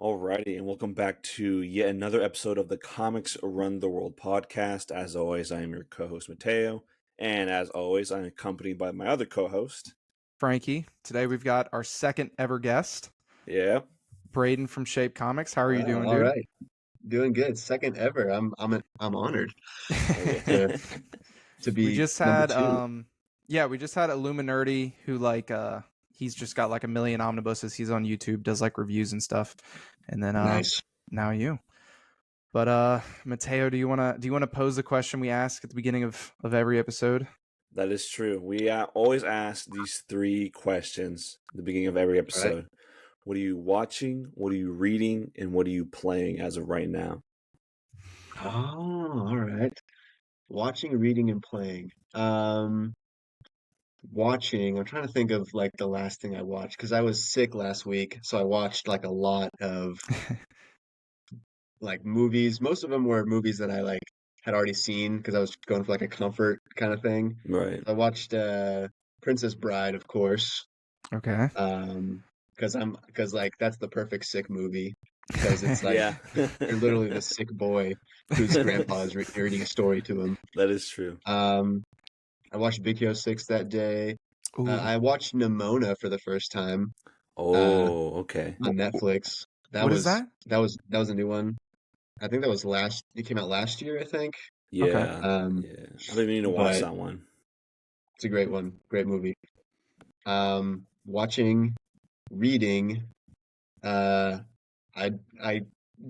Alrighty, and welcome back to yet another episode of the Comics Run the World podcast. As always, I am your co-host Mateo, and as always, I'm accompanied by my other co-host, Frankie. Today we've got our second ever guest, yeah, Breyden from Shape Comics. How are you doing, All dude? right, doing good. Second ever. I'm honored yeah. to be we just number had two. we just had Illuminati who he's just got like a million omnibuses. He's on YouTube, does like reviews and stuff. And then Nice. now you. But Mateo, do you wanna pose the question we ask at the beginning of every episode? That is true. We always ask these three questions at the beginning of every episode. Right. What are you watching? What are you reading? And what are you playing as of right now? Oh, all right. Watching, reading, and playing. Watching. I'm trying to think of like the last thing I watched because I was sick last week, so I watched like a lot of like movies. Most of them were movies that I like had already seen because I was going for like a comfort kind of thing. Right. I watched Princess Bride, of course. Okay. Because like that's the perfect sick movie because it's like Yeah. you're literally the sick boy whose grandpa is reading a story to him. That is true. I watched Big Hero 6 that day. Ooh. I watched Nimona for the first time Oh, okay. on Netflix. What is that? That was a new one. I think that was it came out last year, I think. Yeah. Um, Yeah. I've been meaning to watch but that one. it's a great one, great movie. Watching, reading. Uh, I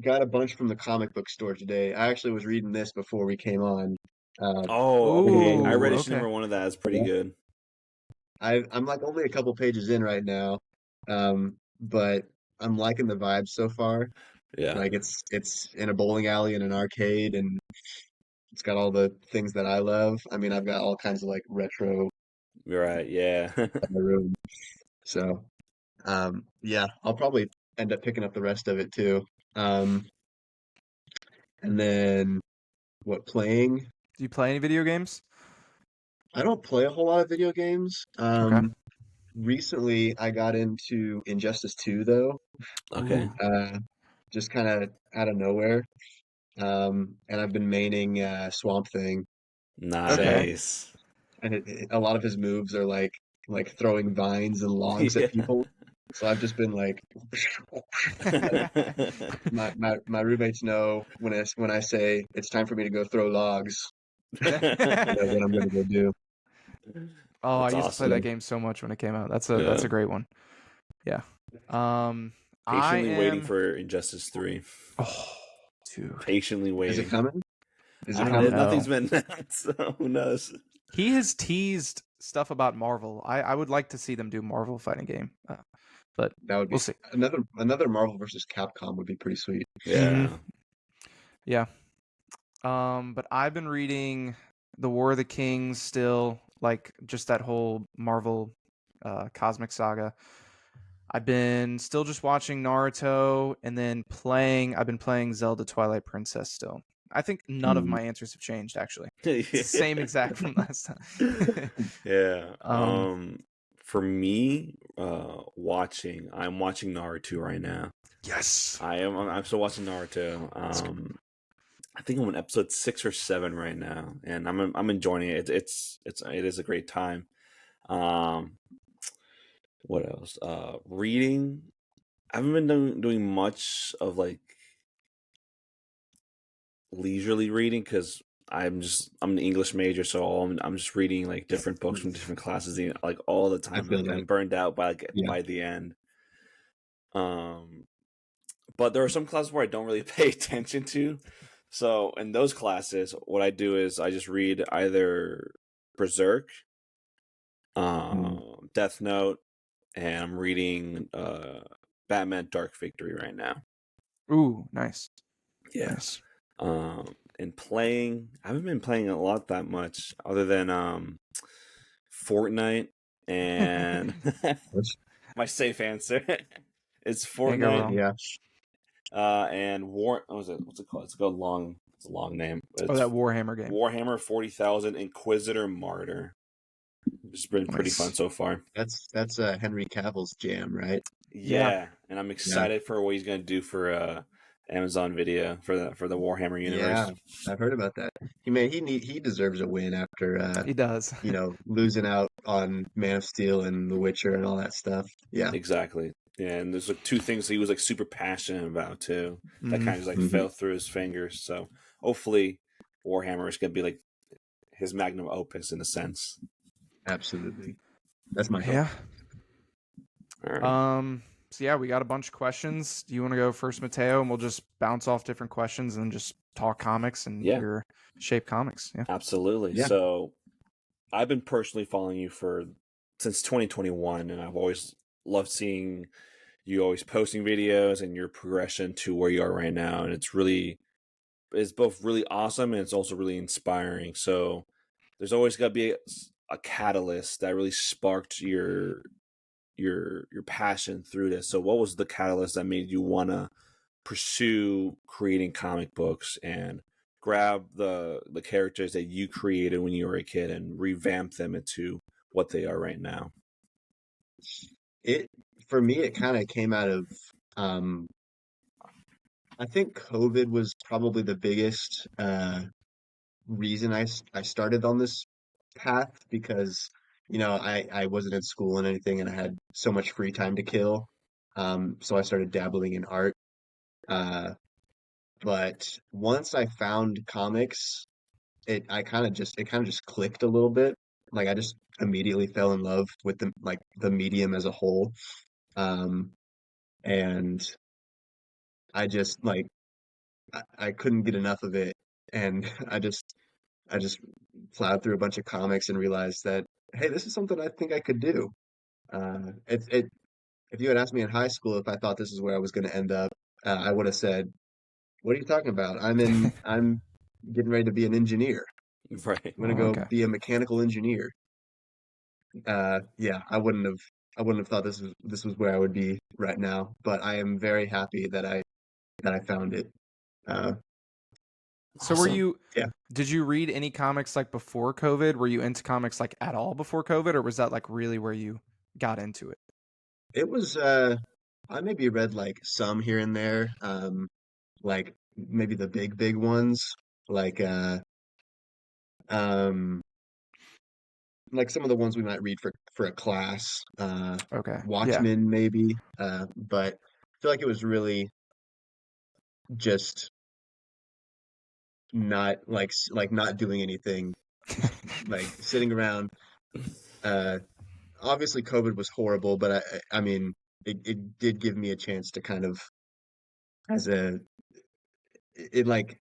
got a bunch from the comic book store today. I actually was reading this before we came on. Oh, okay. I read Ooh, issue number okay. one of that. It's pretty good. I'm like only a couple pages in right now, but I'm liking the vibes so far. Yeah. Like it's in a bowling alley in an arcade, and it's got all the things that I love. I mean, I've got all kinds of like retro You're right. Yeah. in my room. So, yeah, I'll probably end up picking up the rest of it too. Um, and then what playing? Do you play any video games? I don't play a whole lot of video games. Okay. Recently I got into Injustice 2 though, Okay. Ooh. just kind of out of nowhere. And I've been maining Swamp Thing, so Nice. and a lot of his moves are like throwing vines and logs Yeah. at people. So I've just been like, my roommates know when I say it's time for me to go throw logs, they know what I'm gonna go do. Oh, I That's used to play that awesome. game so much when it came out. That's Yeah. a great one. Yeah. I Patiently waiting am. for Injustice 3. Oh, dude. Patiently Is waiting. it coming? Is I it don't coming? know. Nothing's been announced, so who knows? He has teased stuff about Marvel. I would like to see them do Marvel fighting game, but That would be we'll see. another Marvel versus Capcom would be pretty sweet. Yeah. Yeah. But I've been reading The War of the Kings still, like just that whole Marvel cosmic saga. I've been still just watching Naruto and then I've been playing Zelda Twilight Princess still. I think none of my answers have changed actually. It's the same exact from last time. Yeah. Um, For me, I'm watching Naruto right now. Yes. I'm still watching Naruto. I think I'm on episode 6 or 7 right now, and I'm enjoying it. It is a great time. What else? Reading. I haven't been doing much of like leisurely reading because I'm an English major, so I'm just reading like different books from different classes, like all the time. feel Like, that. I'm burned out Yeah. by the end. But there are some classes where I don't really pay attention to. So in those classes, what I do is I just read either Berserk, Death Note, and I'm reading Batman Dark Victory right now. Ooh, nice. Yeah. Nice. And playing, I haven't been playing a lot that much other than Fortnite and my safe answer is Can't go Fortnite. wrong. Yeah. And what's it called? It's a long name. But Oh, that Warhammer game. Warhammer 40,000 Inquisitor Martyr. It's been pretty Nice. fun so far. That's Henry Cavill's jam, right? Yeah. and I'm Yeah. excited for what he's going to do for Amazon Video for the Warhammer universe. Yeah, I've heard about that. He deserves a win after He does. losing out on Man of Steel and The Witcher and all that stuff. Yeah. Exactly. Yeah, and there's like two things he was like super passionate about too that kind of just like Mhm. fell through his fingers. So hopefully Warhammer is going to be like his magnum opus in a sense. Absolutely. That's my hope. Yeah. All right. So yeah, we got a bunch of questions. Do you want to go first, Mateo, and we'll just bounce off different questions and just talk comics and Yeah. your Shape Comics? Yeah. Absolutely. Yeah. So I've been personally following you since 2021, and I've always loved seeing you always posting videos and your progression to where you are right now. And it's both really awesome and it's also really inspiring. So there's always got to be a catalyst that really sparked your passion through this. So what was the catalyst that made you want to pursue creating comic books and grab the characters that you created when you were a kid and revamp them into what they are right now? For me, it kind of came out of um I think COVID was probably the biggest reason I started on this path because I wasn't in school and anything and I had so much free time to kill. So I started dabbling in art. Uh, but once I found comics, it kind of just clicked a little bit. Like I just immediately fell in love with the medium as a whole. Um, and I just I couldn't get enough of it. And I just plowed through a bunch of comics and realized that, hey, this is something I think I could do. If you had asked me in high school if I thought this is where I was going to end up, I would have said, "What are you talking about? I'm getting ready to be an engineer. Right. I'm going to Oh, go okay. be a mechanical engineer." Yeah, I wouldn't have thought this was where I would be right now, but I am very happy that I found it. Uh, So were Awesome. you? yeah, Did you read any comics like before COVID? Were you into comics like at all before COVID, or was that like really where you got into it? it was. I maybe read like some here and there, like maybe the big ones, like um like some of the ones we might read for a class, Okay. Yeah. Watchmen maybe, but I feel like it was really just not like not doing anything, like sitting around. Uh, Obviously COVID was horrible, but I mean it did give me a chance to kind of as a it like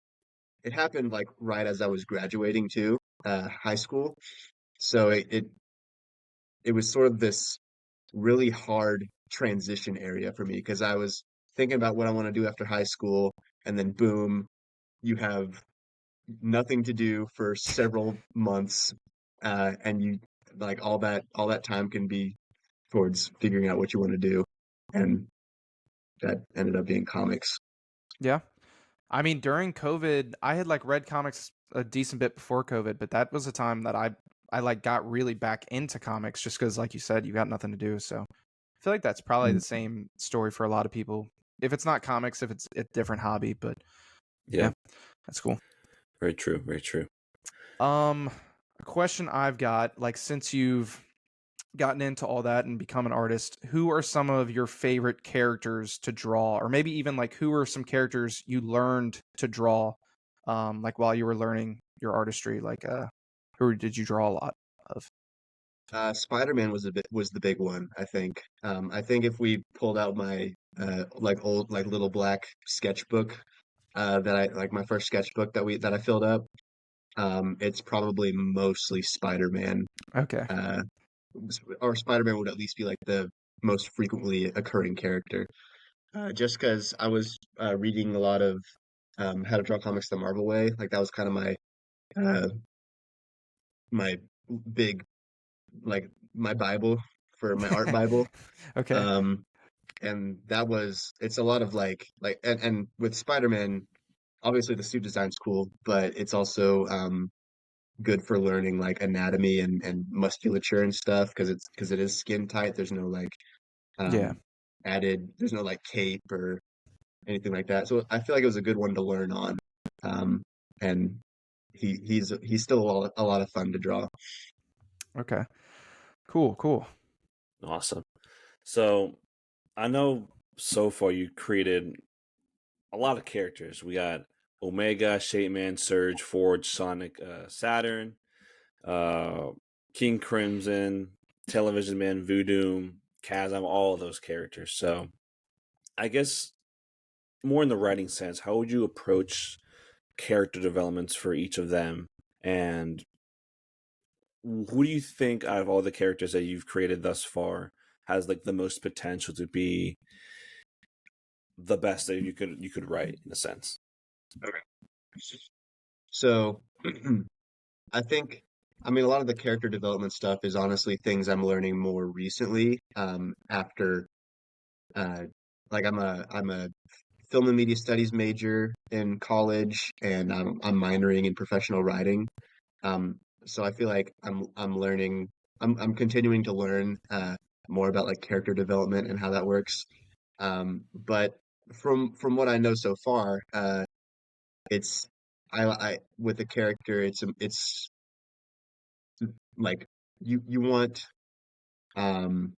it happened like right as I was graduating too, high school. So it was sort of this really hard transition area for me because I was thinking about what I want to do after high school, and then boom, you have nothing to do for several months, and you like all that time can be towards figuring out what you want to do, and that ended up being comics. Yeah. I mean, during COVID, I had like read comics a decent bit before COVID, but that was a time that I like got really back into comics just because, like you said, you got nothing to do. So I feel like that's probably the Mm. same story for a lot of people. If it's not comics, if it's a different hobby, but yeah, Yeah. that's cool. Very true. Very true. A question I've got, like, since you've gotten into all that and become an artist, who are some of your favorite characters to draw, or maybe even like who are some characters you learned to draw, like while you were learning your artistry? Like, who did you draw a lot of? Spider-Man was the big one, I think. I think if we pulled out my like old like little black sketchbook that I like my first sketchbook that I filled up, it's probably mostly Spider-Man. Okay. Uh, or Spider-Man would at least be like the most frequently occurring character. Just because I was reading a lot of How to Draw Comics the Marvel Way, like that was kind of uh, my big like my Bible for my art Bible. Okay. Um, and it's a lot of and with Spider-Man, obviously the suit design's cool, but it's also good for learning like anatomy and musculature and stuff because it is skin tight. There's no Yeah. added. There's no like cape or anything like that. So I feel like it was a good one to learn on. And he's still a lot of fun to draw. Okay. Cool. Awesome. So I know so far you created a lot of characters. We got Omega, Shapeman, Surge, Forge, Sonic, Saturn, uh, King Crimson, Television Man, Voodoo, Chasm, all of those characters. So I guess more in the writing sense, how would you approach character developments for each of them? And who do you think out of all the characters that you've created thus far has like the most potential to be the best that you could write in a sense? Okay. So I think, I mean, a lot of the character development stuff is honestly things I'm learning more recently. After uh, like I'm a film and media studies major in college, and I'm minoring in professional writing. So I feel like I'm learning, I'm continuing to learn more about like character development and how that works. But from what I know so far, it's I with the character, it's like you want um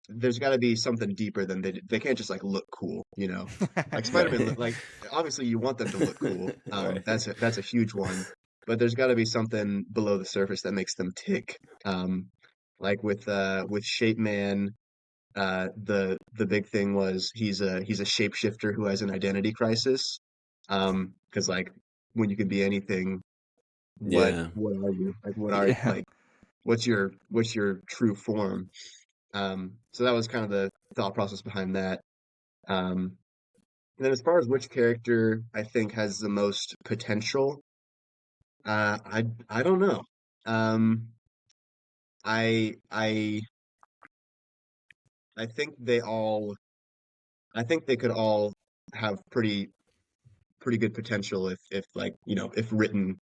there's got to be something deeper than they can't just like look cool, you know. Like Spider-Man, Right. like obviously you want them to look cool. Right. That's a huge one, but there's got to be something below the surface that makes them tick. Like with Shape Man, the big thing was he's a shapeshifter who has an identity crisis. Because like when you can be anything, Yeah. what are you? Like what are Yeah. like what's your true form? So that was kind of the thought process behind that. Um, and then as far as which character I think has the most potential, I don't know. Um, I I I think I think they could all have pretty good potential if like you know if written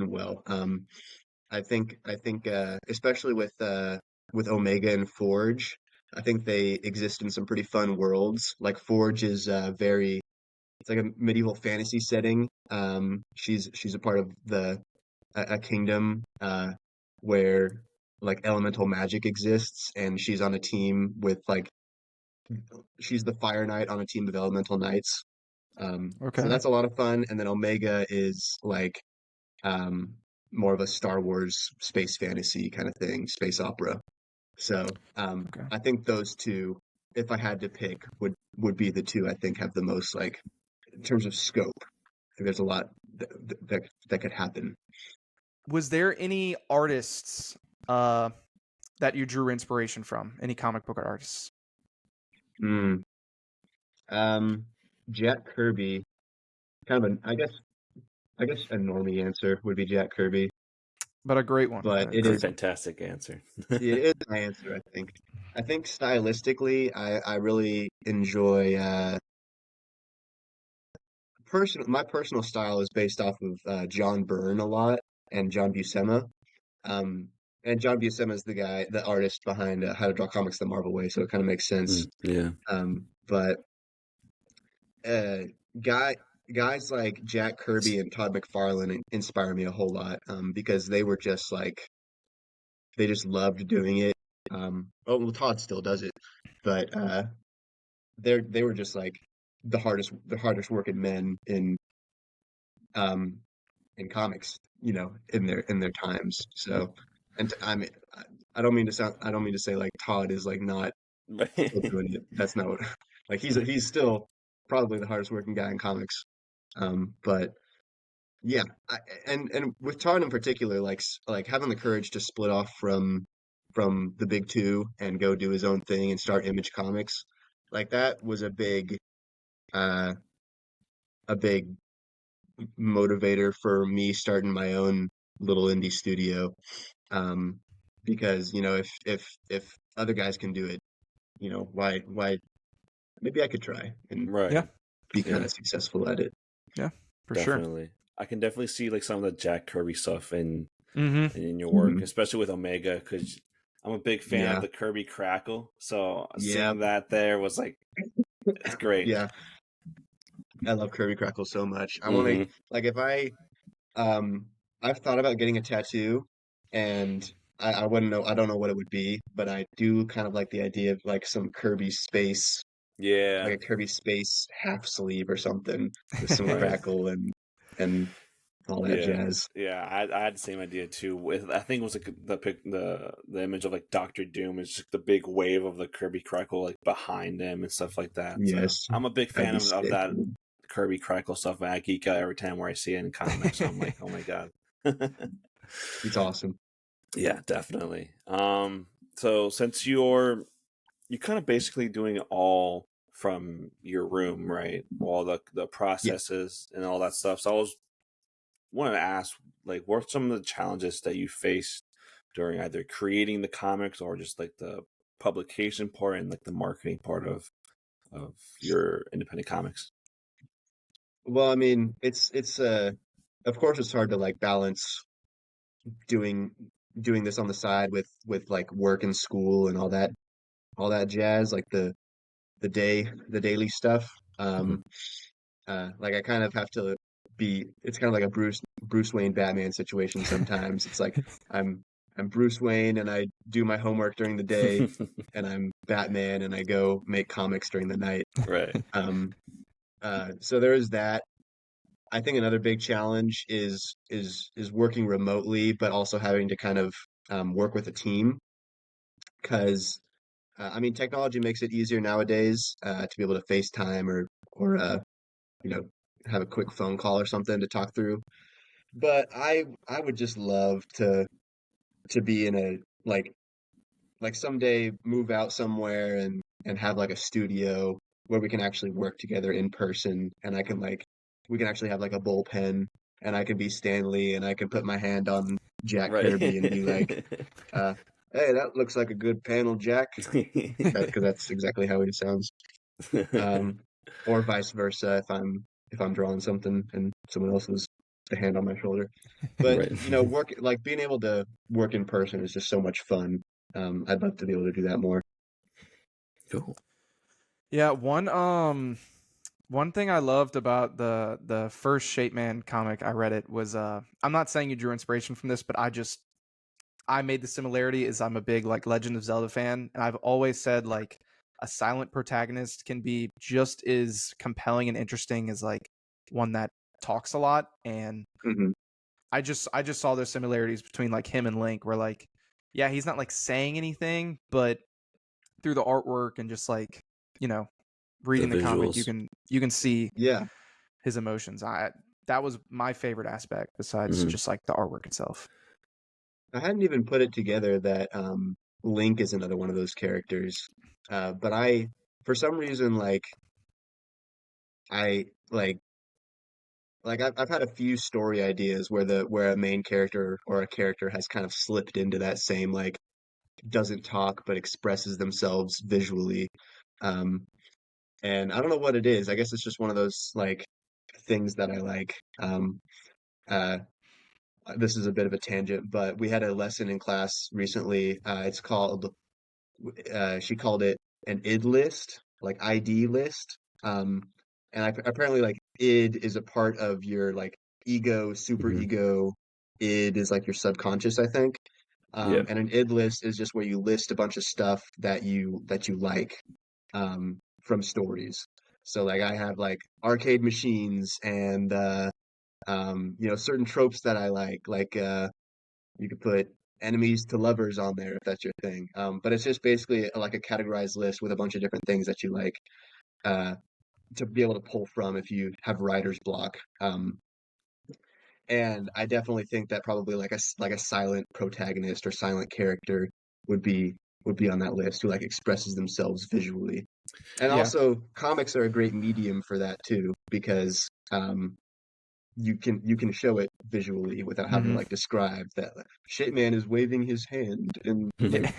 well. I think especially with Omega and Forge, I think they exist in some pretty fun worlds. Like Forge is very it's like a medieval fantasy setting. She's a part of a kingdom where like elemental magic exists, and she's on a team with like she's the Fire Knight on a team of elemental knights. So Okay. that's a lot of fun. And then Omega is like um, more of a Star Wars space fantasy kind of thing, space opera. So Okay. I think those two, if I had to pick, would be the two I think have the most like in terms of scope. I think there's a lot that could happen. Was there any artists uh that you drew inspiration from? Any comic book artists? Mm. Um, Jack Kirby, kind of an I guess a normie answer would be Jack Kirby, But a great one. but A it It's a great is one. fantastic answer. it is my answer. I think. I think stylistically, I really enjoy my personal style is based off of John Byrne a lot and John Buscema. Um, and John Buscema is the artist behind How to Draw Comics the Marvel Way, so it kind of makes sense. Yeah. But uh, guy guys like Jack Kirby and Todd McFarlane inspire me a whole lot because they were just like they just loved doing it. Oh well, Todd still does it, but they were just like the hardest working men um in comics, you know, in their times. So, and I mean, I don't mean to say like Todd is like not still doing it. That's not what, like he's still probably the hardest working guy in comics. But yeah, and with Todd in particular, like having the courage to split off from the big two and go do his own thing and start Image Comics, like that was uh a big motivator for me starting my own little indie studio. Um, because you know, if other guys can do it, you know, why maybe I could try and Yeah. Right. be kind Yeah, of successful at it. Yeah. For sure. definitely. I can definitely see like some of the Jack Kirby stuff in Mm-hmm. your work, Mhm. especially with Omega, because I'm a big fan of Yeah. the Kirby Crackle, so Yeah. seeing that there was like, it's great. Yeah. I love Kirby Crackle so much. I want to, Hmm. like, if um, I've thought about getting a tattoo, and I wouldn't know, I don't know what it would be, but I do kind of like the idea of like some Kirby space, like Yeah, a Kirby space half sleeve or something with some right. crackle and all that Yeah, jazz. yeah. I had the same idea too. With I think it was like the image of like Doctor Doom is just the big wave of the Kirby Crackle like behind him and stuff like that. So Yes, I'm a big that'd fan be of sick. that Kirby Crackle stuff. And I geek out every time where I see it in comics. So I'm like, oh my god. It's awesome. Yeah, definitely. So since you're kind of basically doing it all from your room, right? All the Yeah. processes and all that stuff. So I was wanted to ask, like, what are some of the challenges that you faced during either creating the comics or just like the publication part and like the marketing part of your independent comics? Well, I mean, it's of course it's hard to like balance doing doing this on the side with like work and school and all that jazz, like the daily stuff. Hmm. Like I kind of have to be. It's kind of like a Bruce Wayne Batman situation sometimes. It's like I'm I'm Bruce Wayne and I do my homework during the day, and I'm Batman and I go make comics during the night. Right. Um, so there is that. I think another big challenge is working remotely, but also having to kind of work with a team because I mean technology makes it easier nowadays to be able to FaceTime or you know have a quick phone call or something to talk through. But I would just love to be in a like someday move out somewhere and have like a studio where we can actually work together in person and I can like we can actually have like a bullpen and I can be Stanley and I can put my hand on Jack Kirby and be like, Right. uh, hey, that looks like a good panel, Jack, because that's exactly how he sounds. Um, or vice versa if I'm drawing something and someone else was the hand on my shoulder. But Right. you know, work like being able to work in person is just so much fun. I'd love to be able to do that more. Cool. Yeah, one thing I loved about the first Shape Man comic I read it was I'm not saying you drew inspiration from this, but I made the similarity is I'm a big like Legend of Zelda fan, and I've always said like a silent protagonist can be just as compelling and interesting as like one that talks a lot. And Hmm. I just saw those similarities between like him and Link, where like yeah, he's not like saying anything, but through the artwork and just like you know The reading the comic, visuals. you can see Yeah, his emotions. I That was my favorite aspect besides Hmm. just like the artwork itself. I hadn't even put it together that Link is another one of those characters. But for some reason, I like I've had a few story ideas where the where a main character or a character has kind of slipped into that same like doesn't talk but expresses themselves visually. Um, and I don't know what it is. I guess it's just one of those like things that I like. Uh, this is a bit of a tangent, but we had a lesson in class recently. It's called she called it an id list, like ID list. Um, and apparently, like id is a part of your like ego, super Hmm. ego. Id is like your subconscious, I think. Yeah. And an id list is just where you list a bunch of stuff that you like from stories. So like I have like arcade machines and you know certain tropes that I like you could put enemies to lovers on there if that's your thing. But it's just basically like a categorized list with a bunch of different things that you like uh, to be able to pull from if you have writer's block. And I definitely think that probably like a silent protagonist or silent character would be would be on that list who like expresses themselves visually. And Yeah. also, comics are a great medium for that too because you can show it visually without having to Hmm. like describe that like, shit man is waving his hand and like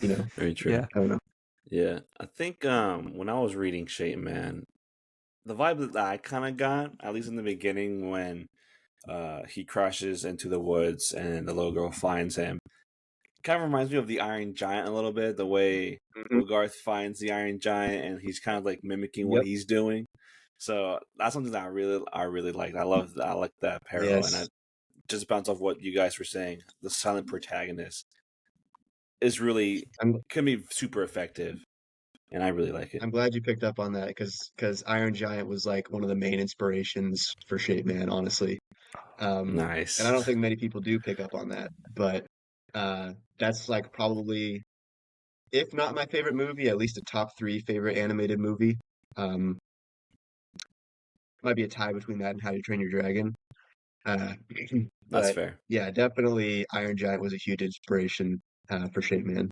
you know Very true. Yeah. I don't know. Yeah. I think when I was reading Shape Man, the vibe that I kind of got, at least in the beginning, when he crashes into the woods and the little girl finds him, kind of reminds me of the Iron Giant a little bit. The way Mhm. Hogarth finds the Iron Giant, and he's kind of like mimicking what Yep. he's doing. So that's something that I really liked. I like that parallel, and I Yes. just bounce off what you guys were saying. The silent protagonist is really I'm can be super effective, and I really like it. I'm glad you picked up on that because Iron Giant was like one of the main inspirations for Shape Man, honestly. And I Nice. don't think many people do pick up on that, but that's like probably, if not my favorite movie, at least a top three favorite animated movie. Um, Might be a tie between that and How to Train Your Dragon. Uh, That's but fair. yeah, definitely Iron Giant was a huge inspiration for Shape Man.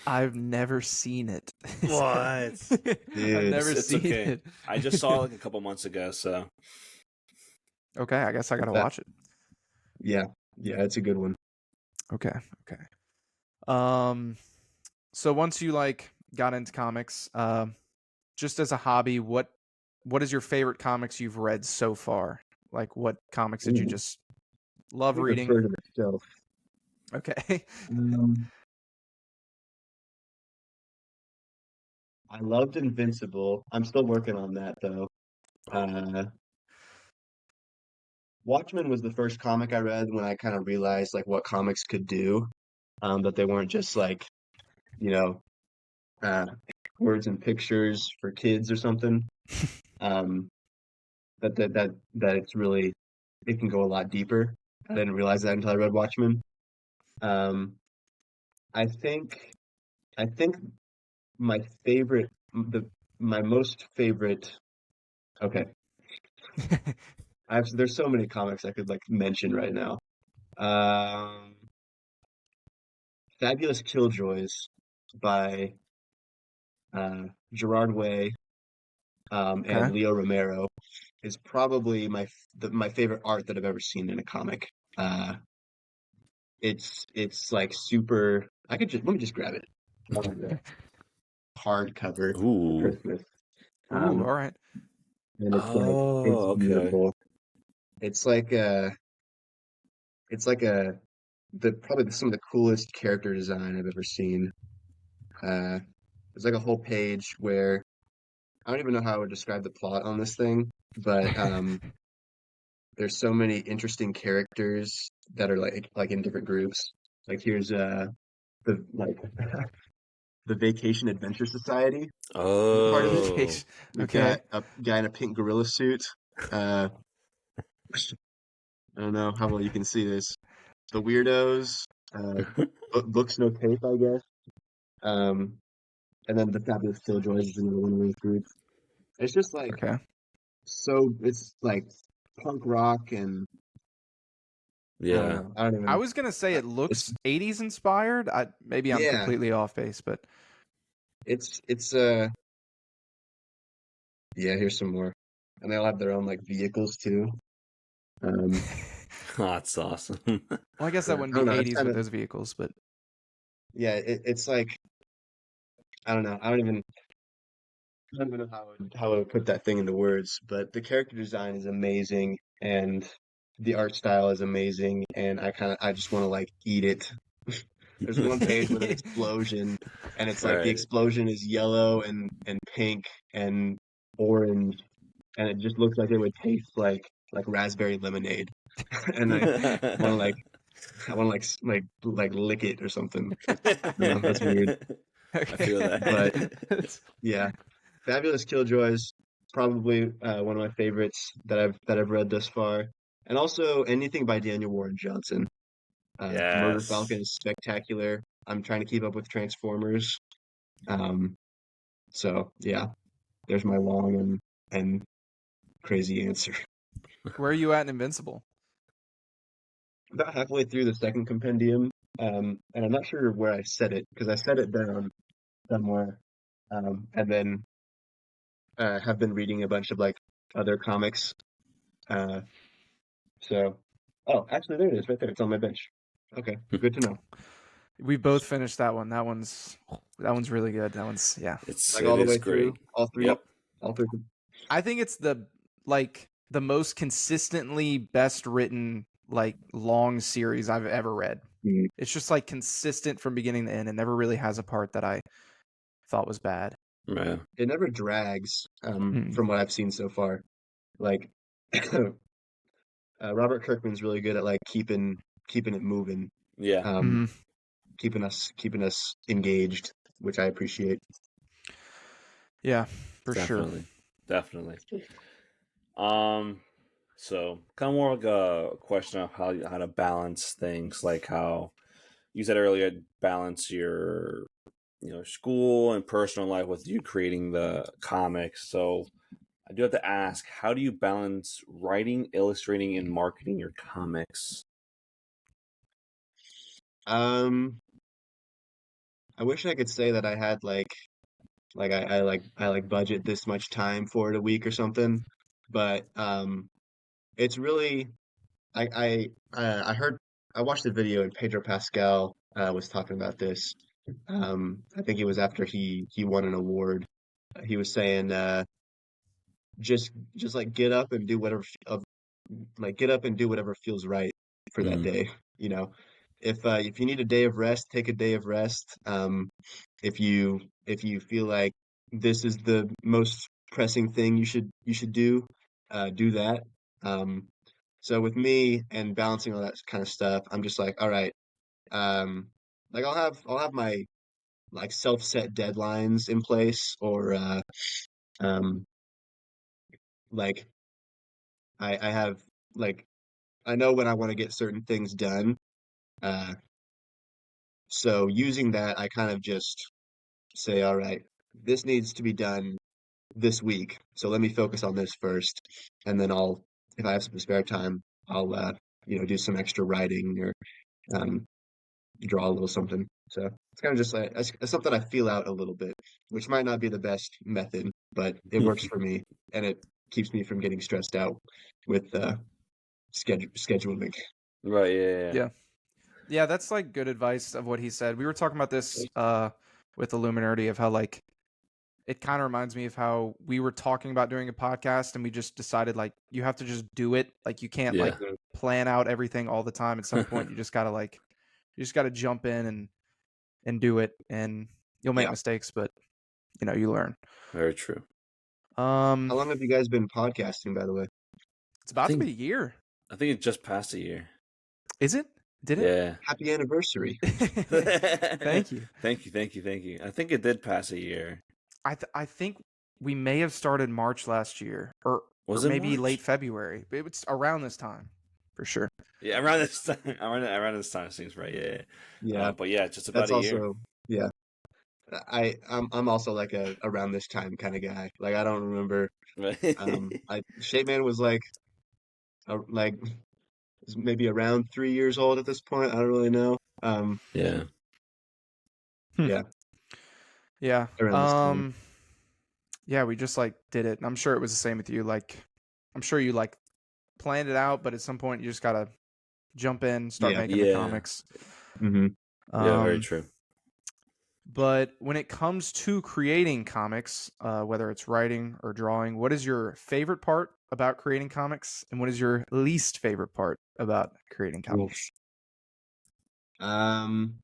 I've never seen it. What? I've Dude, never It's seen okay. it. I just saw it like a couple months ago, so Okay, I guess I gotta that watch it. yeah, yeah, it's a good one. Okay, okay. Um, so once you like got into comics, just as a hobby, what is your favorite comics you've read so far? Like, what comics did you Ooh, just love let me reading? refer to myself. Okay. Um, I loved Invincible. I'm still working on that though. Uh, Watchmen was the first comic I read when I kind of realized like what comics could do, that they weren't just like, you know, uh, words and pictures for kids or something. Um, that it's really it can go a lot deeper. I didn't realize that until I read Watchmen. Um, I think I think my favorite the my most favorite. Okay, there's so many comics I could like mention right now. Um, Fabulous Killjoys by Gerard Way and Okay. Leo Romero is probably my favorite art that I've ever seen in a comic. Uh, it's like super. I could just let me just grab it. Hardcover for ooh. Christmas, Ooh, all um, right. and it's Oh, okay. beautiful. It's like it's like a probably some of the coolest character design I've ever seen. Uh, there's like a whole page where I don't even know how I would describe the plot on this thing, but there's so many interesting characters that are like in different groups. Like here's the like the Vacation Adventure Society is a part of it. Oh. Vacation. We've got Okay. a guy in a pink gorilla suit. Uh, I don't know how well you can see this. The Weirdos, uh, Books No Tape, I guess. Um, and then the Fabulous Killjoys is another one of those groups. It's just like Okay. it's like punk rock and I don't Yeah. know. I don't I even. was gonna say it It's looks 80s inspired. Maybe I'm yeah. completely off base, but It's yeah. Here's some more, and they all have their own like vehicles too. Um, Oh, that's awesome. well, I guess that yeah. wouldn't I don't be know. It's 80s kind with of those vehicles, but yeah. It's like I don't know. I don't even know how I would put that thing into words, but the character design is amazing and the art style is amazing, and I just want to like eat it. There's one page with an explosion, and it's like the Right. explosion is yellow and pink and orange, and it just looks like it would taste like raspberry lemonade. And want to like I want to like lick it or something. I don't know. That's weird, I feel but that. yeah. Fabulous Killjoys, probably one of my favorites that I've read thus far, and also anything by Daniel Warren Johnson. Murder Falcon Yes. is spectacular. I'm trying to keep up with Transformers. Um, so yeah, there's my long and crazy answer. where are you at in Invincible? About halfway through the second compendium, and I'm not sure where I set it because I set it down somewhere, and then have been reading a bunch of like other comics. Uh, So, oh, actually, there it is, right there. It's on my bench. Okay, good to know. We both finished that one. That one's really good. That one's yeah. Like It all the is way great. through, all three, Yep. all three. I think it's the most consistently best written like long series I've ever read. Mm. It's just like consistent from beginning to end. It never really has a part that I thought was bad. Yeah. It never drags, Mm. from what I've seen so far. Like Robert Kirkman's really good at like keeping it moving, Yeah. um, Hmm. keeping us engaged, which I appreciate. Yeah, for sure. Definitely. Definitely. So kind of more like a question of how to balance things, like how you said earlier, balance your school and personal life with you creating the comics. So I do have to ask, how do you balance writing, illustrating, and marketing your comics? Um, I wish I could say that I had I budget this much time for it a week or something, but it's really I heard I watched a video and Pedro Pascal was talking about this. I think it was after he won an award. He was saying just like get up and do whatever get up and do whatever feels right for that Mm, day. You know, if you need a day of rest, take a day of rest. If you feel like this is the most pressing thing you should do that. Um, so with me and balancing all that kind of stuff, I'm just like, all right, like I'll have my like self-set deadlines in place, or um, like I have like I know when I want to get certain things done. Uh, so using that, I kind of just say, all right, this needs to be done this week. So let me focus on this first, and then if I have some spare time, I'll do some extra writing or um, draw a little something. So it's kind of just like it's something I feel out a little bit, which might not be the best method, but it works for me, and it keeps me from getting stressed out with scheduling. right. Yeah. Yeah. Yeah, that's like good advice of what he said. We were talking about this with Illuminati of how like it kind of reminds me of how we were talking about doing a podcast and we just decided like you have to just do it. Like you can't Yeah. like plan out everything all the time. At some point you just gotta jump in and do it, and you'll make Yeah. mistakes, but you learn. Very true. Um How long have you guys been podcasting, by the way? it's I about to think be a year. I think it just passed a year. Is it? Did it? Yeah. Happy anniversary. Thank you. Thank you. Thank you. Thank you. I think it did pass a year. I think we may have started March last year, or Was it maybe late March? February. It was around this time, for sure. Yeah, around this time. Around this time seems right. Yeah. Yeah, But yeah, just about that's a year. also yeah. I'm also like a around this time kind of guy. Like I don't remember. I Shape Man was like maybe around 3 years old at this point. I don't really know. Yeah. Hmm. Yeah, Yeah. around this time. Yeah, we just like did it. I'm sure it was the same with you. Like, I'm sure you like planned it out, but at some point you just gotta jump in, start Yeah. making the Yeah. comics. Hmm. Yeah. Very Um, true. but when it comes to creating comics, whether it's writing or drawing, what is your favorite part about creating comics, and what is your least favorite part about creating comics? Um,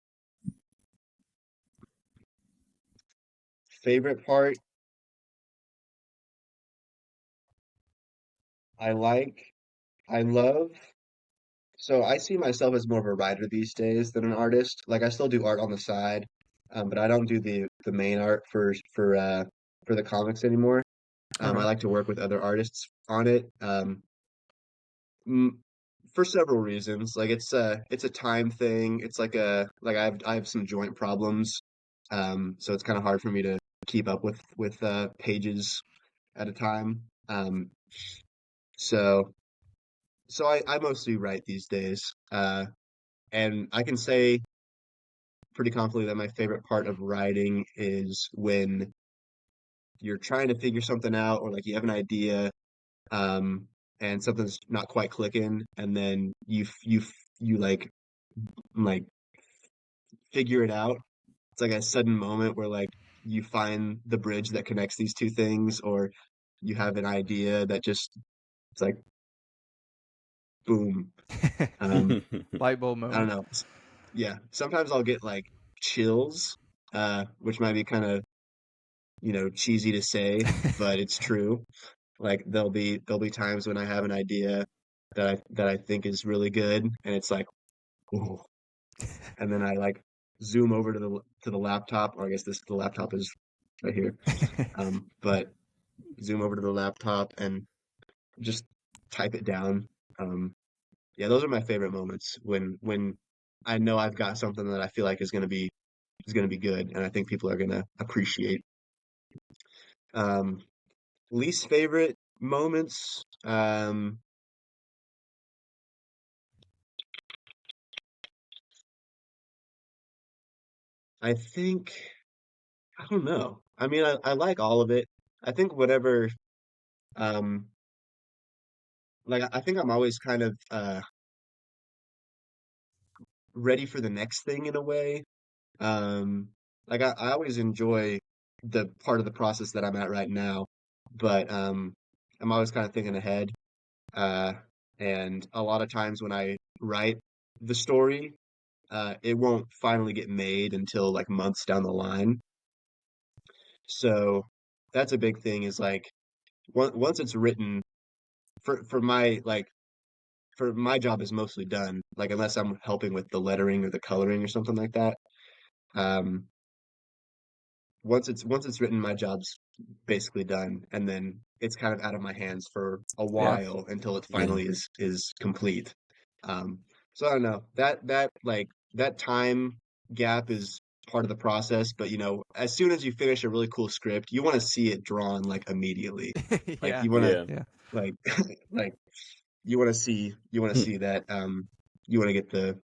Favorite part, I like, I love. So I see myself as more of a writer these days than an artist. Like I still do art on the side, but I don't do the main art for the comics anymore. I Okay. like to work with other artists on it, m- for several reasons. Like it's a time thing. It's like I have some joint problems, so it's kind of hard for me to keep up with pages at a time. So so I mostly write these days, and I can say pretty confidently that my favorite part of writing is when you're trying to figure something out, or like you have an idea, um, and something's not quite clicking, and then you like figure it out. It's like a sudden moment where like you find the bridge that connects these two things, or you have an idea that just it's like boom. Um, Light bulb I don't moment. know. yeah, sometimes I'll get like chills, which might be kind of, cheesy to say, but it's true. Like there'll be times when I have an idea that I think is really good, and it's like, ooh, and then I like zoom over to the laptop, or I guess the laptop is right here. But zoom over to the laptop and just type it down. Um, yeah, those are my favorite moments when I know I've got something that I feel like is gonna be good, and I think people are gonna appreciate. Um, Least favorite moments. I think I don't know. I mean, I like all of it. I think whatever. Um, like I think I'm always kind of ready for the next thing in a way. Um, like I always enjoy the part of the process that I'm at right now, but I'm always kind of thinking ahead. Uh, and a lot of times when I write the story, it won't finally get made until like months down the line. So that's a big thing is like once it's written for my job is mostly done, like unless I'm helping with the lettering or the coloring or something like that. Um, once it's written, my job's basically done, and then it's kind of out of my hands for a Yeah. while until it Yeah. finally is complete. Um, so I don't know that time gap is part of the process, but as soon as you finish a really cool script, you want to see it drawn like immediately. Like Yeah. you want to Yeah. Yeah. like like you want to see that you want to get the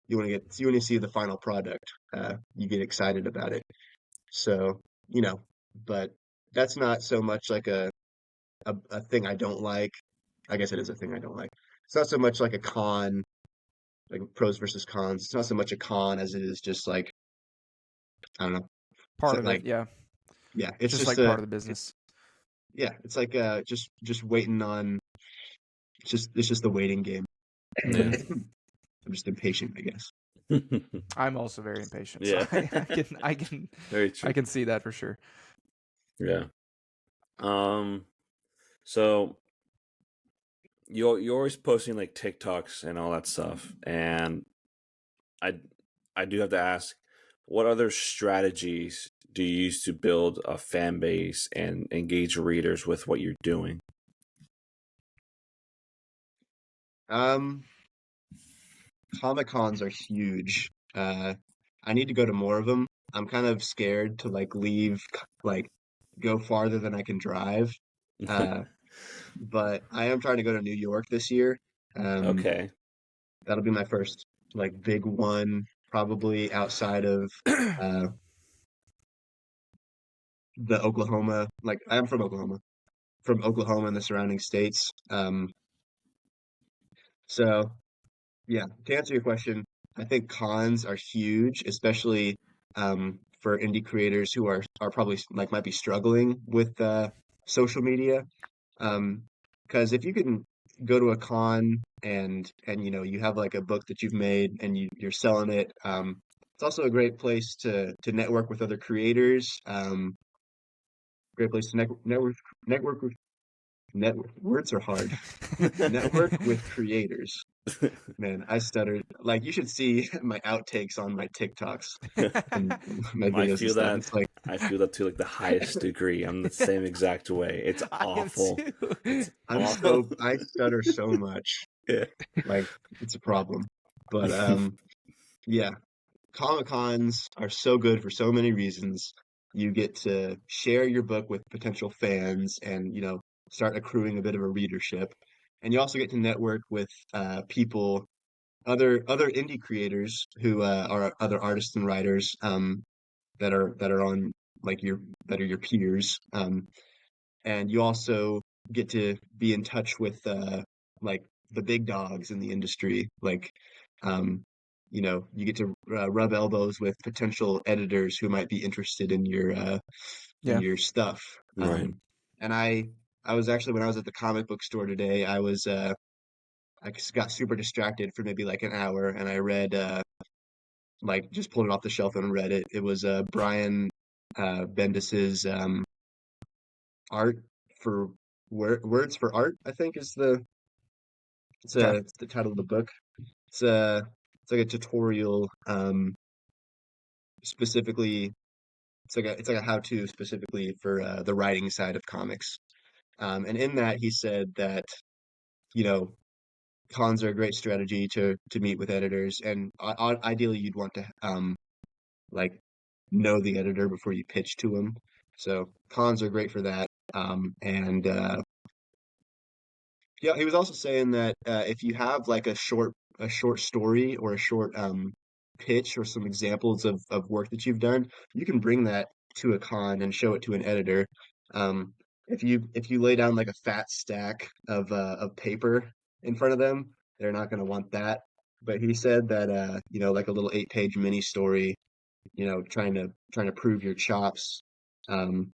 you want to see the final product. You get excited about it. So, but that's not so much like a thing I don't like. I guess it is a thing I don't like. It's not so much like a con, like pros versus cons. It's not so much a con as it is just like, I don't know. It's Part of it. like, Yeah. yeah, It's it's just just like part a, of the it, business. yeah, it's like just waiting on, it's just the waiting game. Yeah. I'm just impatient, I guess. I'm also very impatient, so Yeah. Very I true. can see that for sure. Yeah. Um. So you're always posting like TikToks and all that stuff, and I I do have to ask, what other strategies do you use to build a fan base and engage readers with what you're doing? Um, Comic cons are huge. I need to go to more of them. I'm kind of scared to like like go farther than I can drive. Uh, but I am trying to go to New York this year. Um, Okay. that'll be my first like big one, probably outside of uh the Oklahoma. Like I'm from Oklahoma and the surrounding states. So yeah, to answer your question, I think cons are huge, especially for indie creators who are probably like might be struggling with social media. Um, because if you can go to a con and you have like a book that you've made and you're selling it, it's also a great place to network with other creators. Great place to network with network. Words are hard. Network with creators. Man, I stuttered. Like you should see my outtakes on my TikToks and my I videos and feel stuff. that. It's like I feel that to like the highest degree. I'm the same exact way. It's I am awful. too. It's awful. I stutter so much. Yeah. Like it's a problem. But yeah, Comic Cons are so good for so many reasons. You get to share your book with potential fans and start accruing a bit of a readership. And you also get to network with people, other indie creators who are other artists and writers that are on like your that are your peers. And you also get to be in touch with like the big dogs in the industry. Like um, you get to rub elbows with potential editors who might be interested in Yeah. your stuff. Right. And I was actually when I was at the comic book store today, I got super distracted for maybe like an hour, and I read like just pulled it off the shelf and read it. It was Brian Bendis's Art for Words for Art, I think is Okay. it's the title of the book. It's like a tutorial specifically it's like a how-to specifically for the writing side of comics. And in that he said that, you know, cons are a great strategy to meet with editors, and ideally you'd want to like know the editor before you pitch to him. So cons are great for that. And Yeah, he was also saying that if you have like a short story or a short pitch or some examples of work that you've done, you can bring that to a con and show it to an editor. If you lay down like a fat stack of paper in front of them, they're not going to want that. But he said that you know, like a little 8-page mini story, you know, trying to prove your chops, um,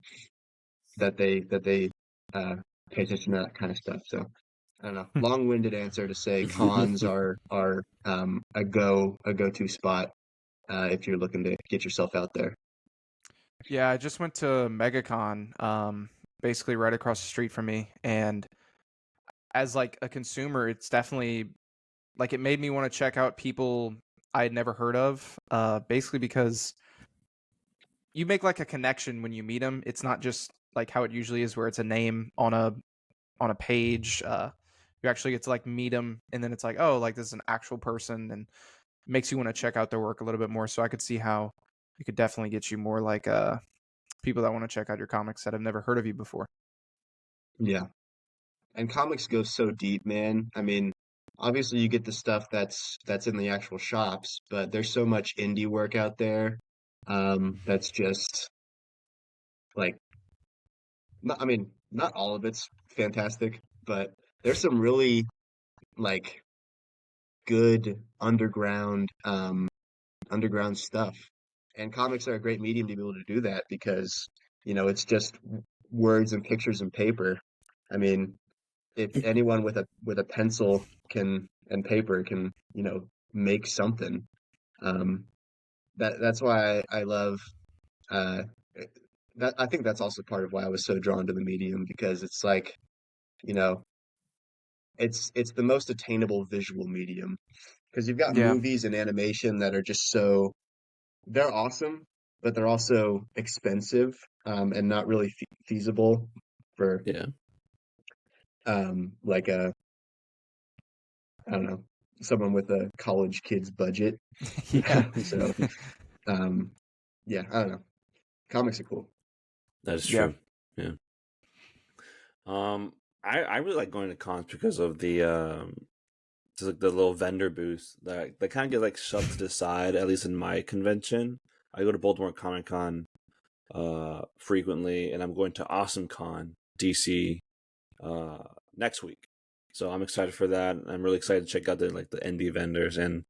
that they uh, pay attention to that kind of stuff. So I don't know, long-winded answer to say cons are a go-to spot if you're looking to get yourself out there. Yeah, I just went to MegaCon, basically right across the street from me, and as like a consumer, it's definitely like it made me want to check out people I had never heard of. Basically because you make like a connection when you meet them. It's not just like how it usually is, where it's a name on a page. You actually get to like meet them, and then it's like, oh, like this is an actual person, and it makes you want to check out their work a little bit more. So I could see how it could definitely get you more like people that want to check out your comics that have never heard of you before. Yeah, and comics go so deep, man. I mean, obviously you get the stuff that's in the actual shops, but there's so much indie work out there that's just like, not, I mean, not all of it's fantastic, but there's some really like good underground stuff. And comics are a great medium to be able to do that because, you know, it's just words and pictures and paper. I mean, if anyone with a pencil can and paper can, you know, make something. Um, that's why I love uh, that. I think that's also part of why I was so drawn to the medium because it's like, you know, it's the most attainable visual medium because you've got Yeah, movies and animation that are just so they're awesome, but they're also expensive and not really feasible for Yeah. like a I don't know, someone with a college kid's budget. yeah, So um, yeah, I don't know. Comics are cool. That is yeah. true. Yeah. Um, I really like going to cons because of the just like the little vendor booths that kind of get like shoved to the side. At least in my convention, I go to Baltimore Comic Con frequently, and I'm going to Awesome Con DC uh next week. So I'm excited for that. I'm really excited to check out the like the indie vendors. And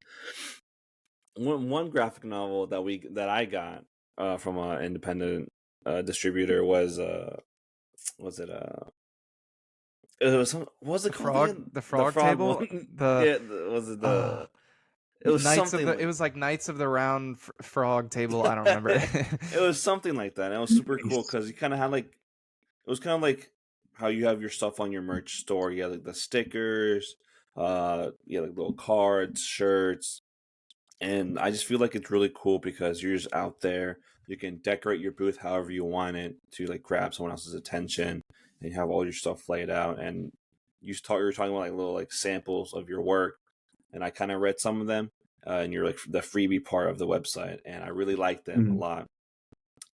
one graphic novel that I got from an independent distributor was it it was what was it called again? The The frog frog table, one. the Yeah, was it uh, the? It was Knights of something the. It like was like Knights of the Round Frog table. I don't remember. it was something like that. And it was super cool Nice. because you kind of had like it was kind of like how you have your stuff on your merch store. You had like the stickers, you had like little cards, shirts, and I just feel like it's really cool because you're just out there. You can decorate your booth however you want it to like grab someone else's attention, and you have all your stuff laid out. And you were talking about like little like samples of your work, and I kind of read some of them, and you're like the freebie part of the website, and I really liked them a Mhm. lot.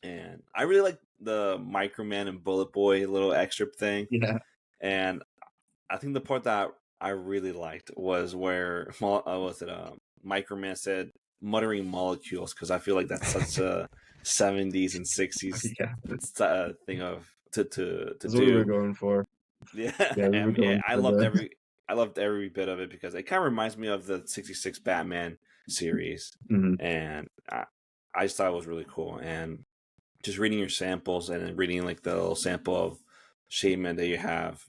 And I really like the Microman and Bullet Boy little extra thing. Yeah. And I think the part that I really liked was where was it Microman said muttering molecules because I feel like that's such a 70s and 60s Yeah. thing of to That's what we were do. going for. Yeah, Yeah, we were and going for the I loved every bit of it because it kind of reminds me of the 66 Batman series, Mhm. and I just thought it was really cool. And just reading your samples and then reading like the little sample of shapement that you have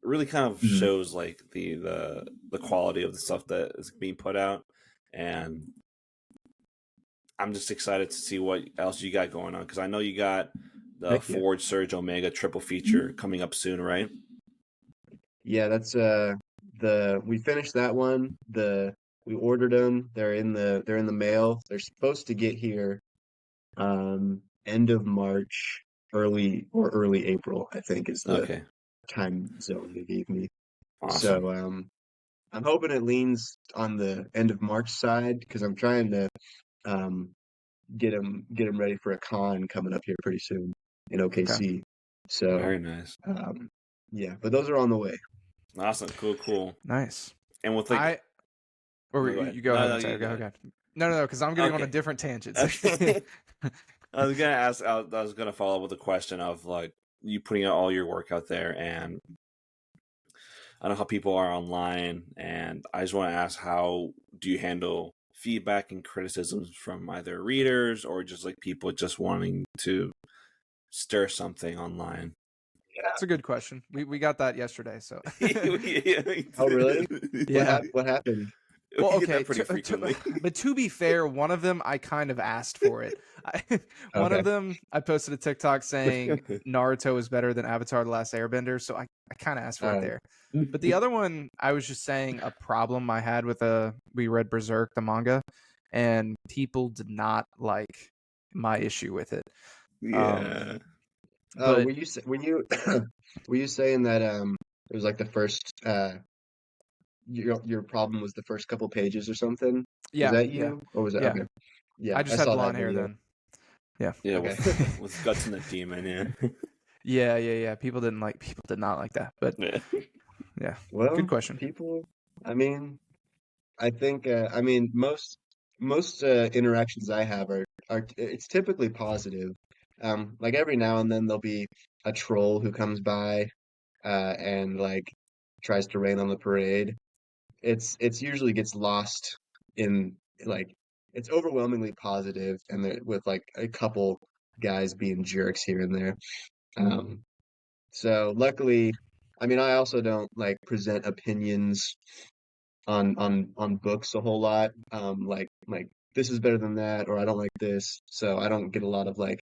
really kind of Mhm. shows like the quality of the stuff that is being put out. And I'm just excited to see what else you got going on, because I know you got the Heck yeah. Forge Surge Omega triple feature coming up soon, right? Yeah, that's we finished that one. We ordered them. They're in the mail. They're supposed to get here end of March, early April, I think is the Okay, time zone they gave me. awesome. So I'm hoping it leans on the end of March side because I'm trying to um get them ready for a con coming up here pretty soon in Okay. OKC. So Very nice. yeah, but those are on the way. Awesome. Cool. Cool. Nice. And with like, I or no, go ahead. you go No, ahead no, and say you okay. go ahead. Okay. No, because I'm getting on a Okay. different tangent. Okay. I was gonna ask. I was gonna follow up with a question of like you putting out all your work out there, and I know how people are online, and I just want to ask, how do you handle feedback and criticisms from either readers or just like people just wanting to stir something online? It's a good question. We got that yesterday, so Oh, really? yeah. What happened? Well, We get okay, that pretty frequently. but to be fair, one of them I kind of asked for it. One Okay. of them I posted a TikTok saying Naruto is better than Avatar: The Last Airbender, so I kind of asked for All it right. there. But the other one, I was just saying a problem I had with we read Berserk, the manga, and people did not like my issue with it. Yeah. Oh, But were you were you saying that it was like the first your problem was the first couple pages or something? Was yeah, that yeah, you or was it yeah. okay? Yeah, I I just had saw that blonde hair video. then. Yeah. Yeah, Okay. with guts and the demon, yeah. Yeah. People did not like that. But Yeah. yeah, good Well, question. people, I mean, I think I mean most interactions I have are it's typically positive. Like every now and then there'll be a troll who comes by and like tries to rain on the parade. It's usually gets lost in like it's overwhelmingly positive and with like a couple guys being jerks here and there. Um, so luckily, I mean, I also don't like present opinions on books a whole lot. Like this is better than that, or I don't like this. So I don't get a lot of like,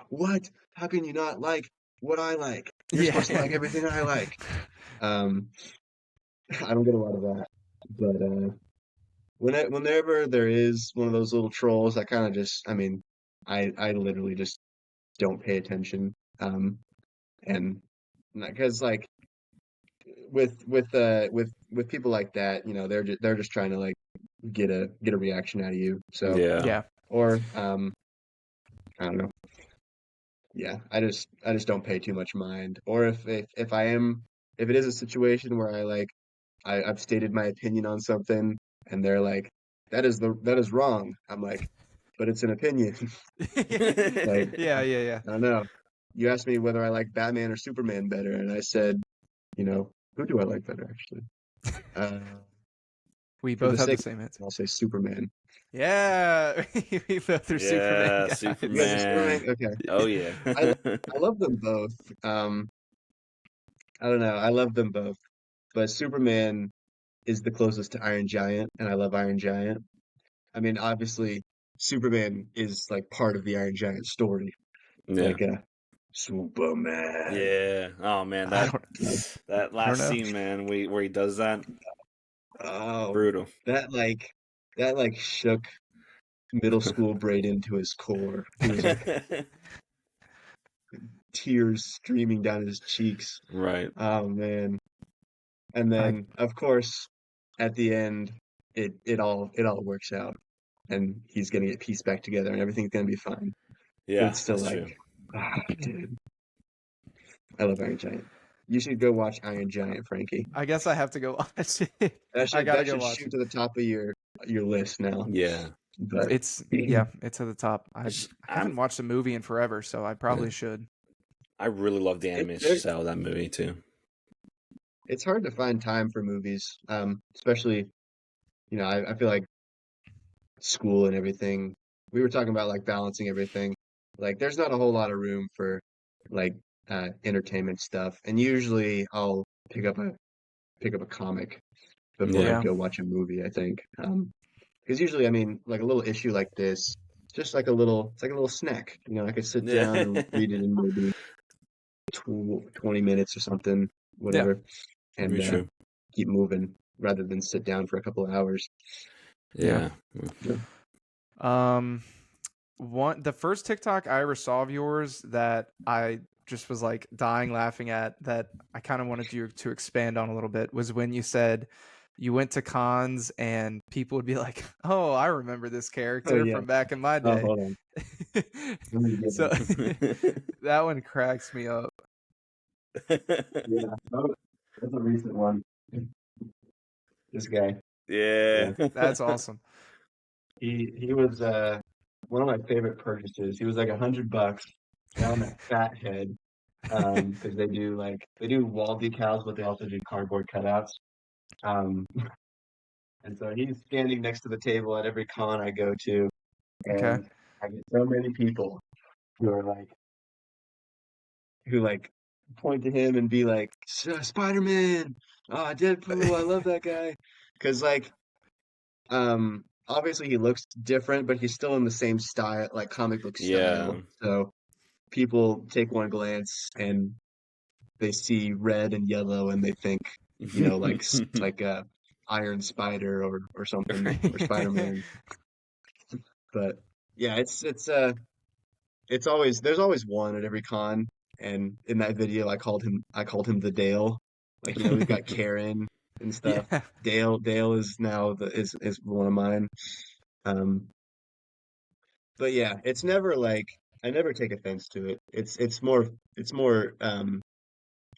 what? How can you not like what I like? You're supposed to like Yeah. everything I like. Um, I don't get a lot of that. But whenever there is one of those little trolls, I kind of just, I mean, I literally just don't pay attention. And because like with people like that, you know, they're just trying to like get a reaction out of you. So Yeah. Yeah. or I don't know. Yeah, I just don't pay too much mind. Or if I am if it is a situation where I like I've stated my opinion on something and they're like that is wrong. I'm like, but it's an opinion. Like Yeah. I don't know. You asked me whether I like Batman or Superman better, and I said, you know, who do I like better actually? Uh, We for the both have the sake of same answer. I'll say Superman. Yeah. We both are Superman Yeah, You guys are guys. Superman? Superman. Okay. Oh yeah. I love them both. I don't know. I love them both, but Superman is the closest to Iron Giant, and I love Iron Giant. I mean, obviously, Superman is like part of the Iron Giant story. Yeah. Like, Superman. Yeah. Oh man, I don't that I don't last know. scene, man, where he does that, Oh, brutal. that like that like shook middle school Brayden to his core. He was like tears streaming down his cheeks. Right. Oh man. And I then of course at the end it all works out and he's gonna get pieced back together and everything's gonna be fine. But Yeah, it's still that's like, true. dude, I love Iron Giant. You should go watch Iron Giant, Frankie. I guess I have to go watch it. I gotta That go should watch shoot it. to the top of your list now. Yeah. But It's yeah, it's at the top. I I'm haven't watched a movie in forever, so I yeah. probably should. I really love the it, animation there- style of that movie too. it's hard to find time for movies, especially you know I feel like school and everything. We were talking about like balancing everything. Like there's not a whole lot of room for like entertainment stuff. And usually I'll pick up a comic before I Yeah. Yeah. go watch a movie, I think. because usually, I mean, like a little issue like this, just like it's like a little snack. You know, I could sit Yeah. down and read it in maybe 20 minutes or something, Yeah. whatever, and Very true. keep moving rather than sit down for a couple of hours. Yeah. Yeah. The first TikTok I ever saw of yours that I just was like dying laughing at, that I kind of wanted you to expand on a little bit, was when you said you went to cons and people would be like, "Oh, I remember this Oh character yeah. from back in my Oh, day." hold on. Let me get So that. that one cracks me up. Yeah, that's a recent one. This guy. Yeah. Yeah. That's awesome. He was one of my favorite purchases. He was like $100. Found that fat head. Because they do wall decals, but they also do cardboard cutouts. Um, and so he's standing next to the table at every con I go to, Okay. and I get so many people who are who point to him and be like, Spider-Man, Deadpool, I love that guy. Because obviously he looks different, but he's still in the same style, like comic book Yeah. style. So people take one glance and they see red and yellow and they think, like a Iron Spider or something, or Spider-Man. But yeah, it's always there's always one at every con. And in that video, I called him the Dale. Like, we've got Karen and stuff. Yeah. Dale is now is one of mine. Um, but yeah, it's never like I never take offense to it. It's more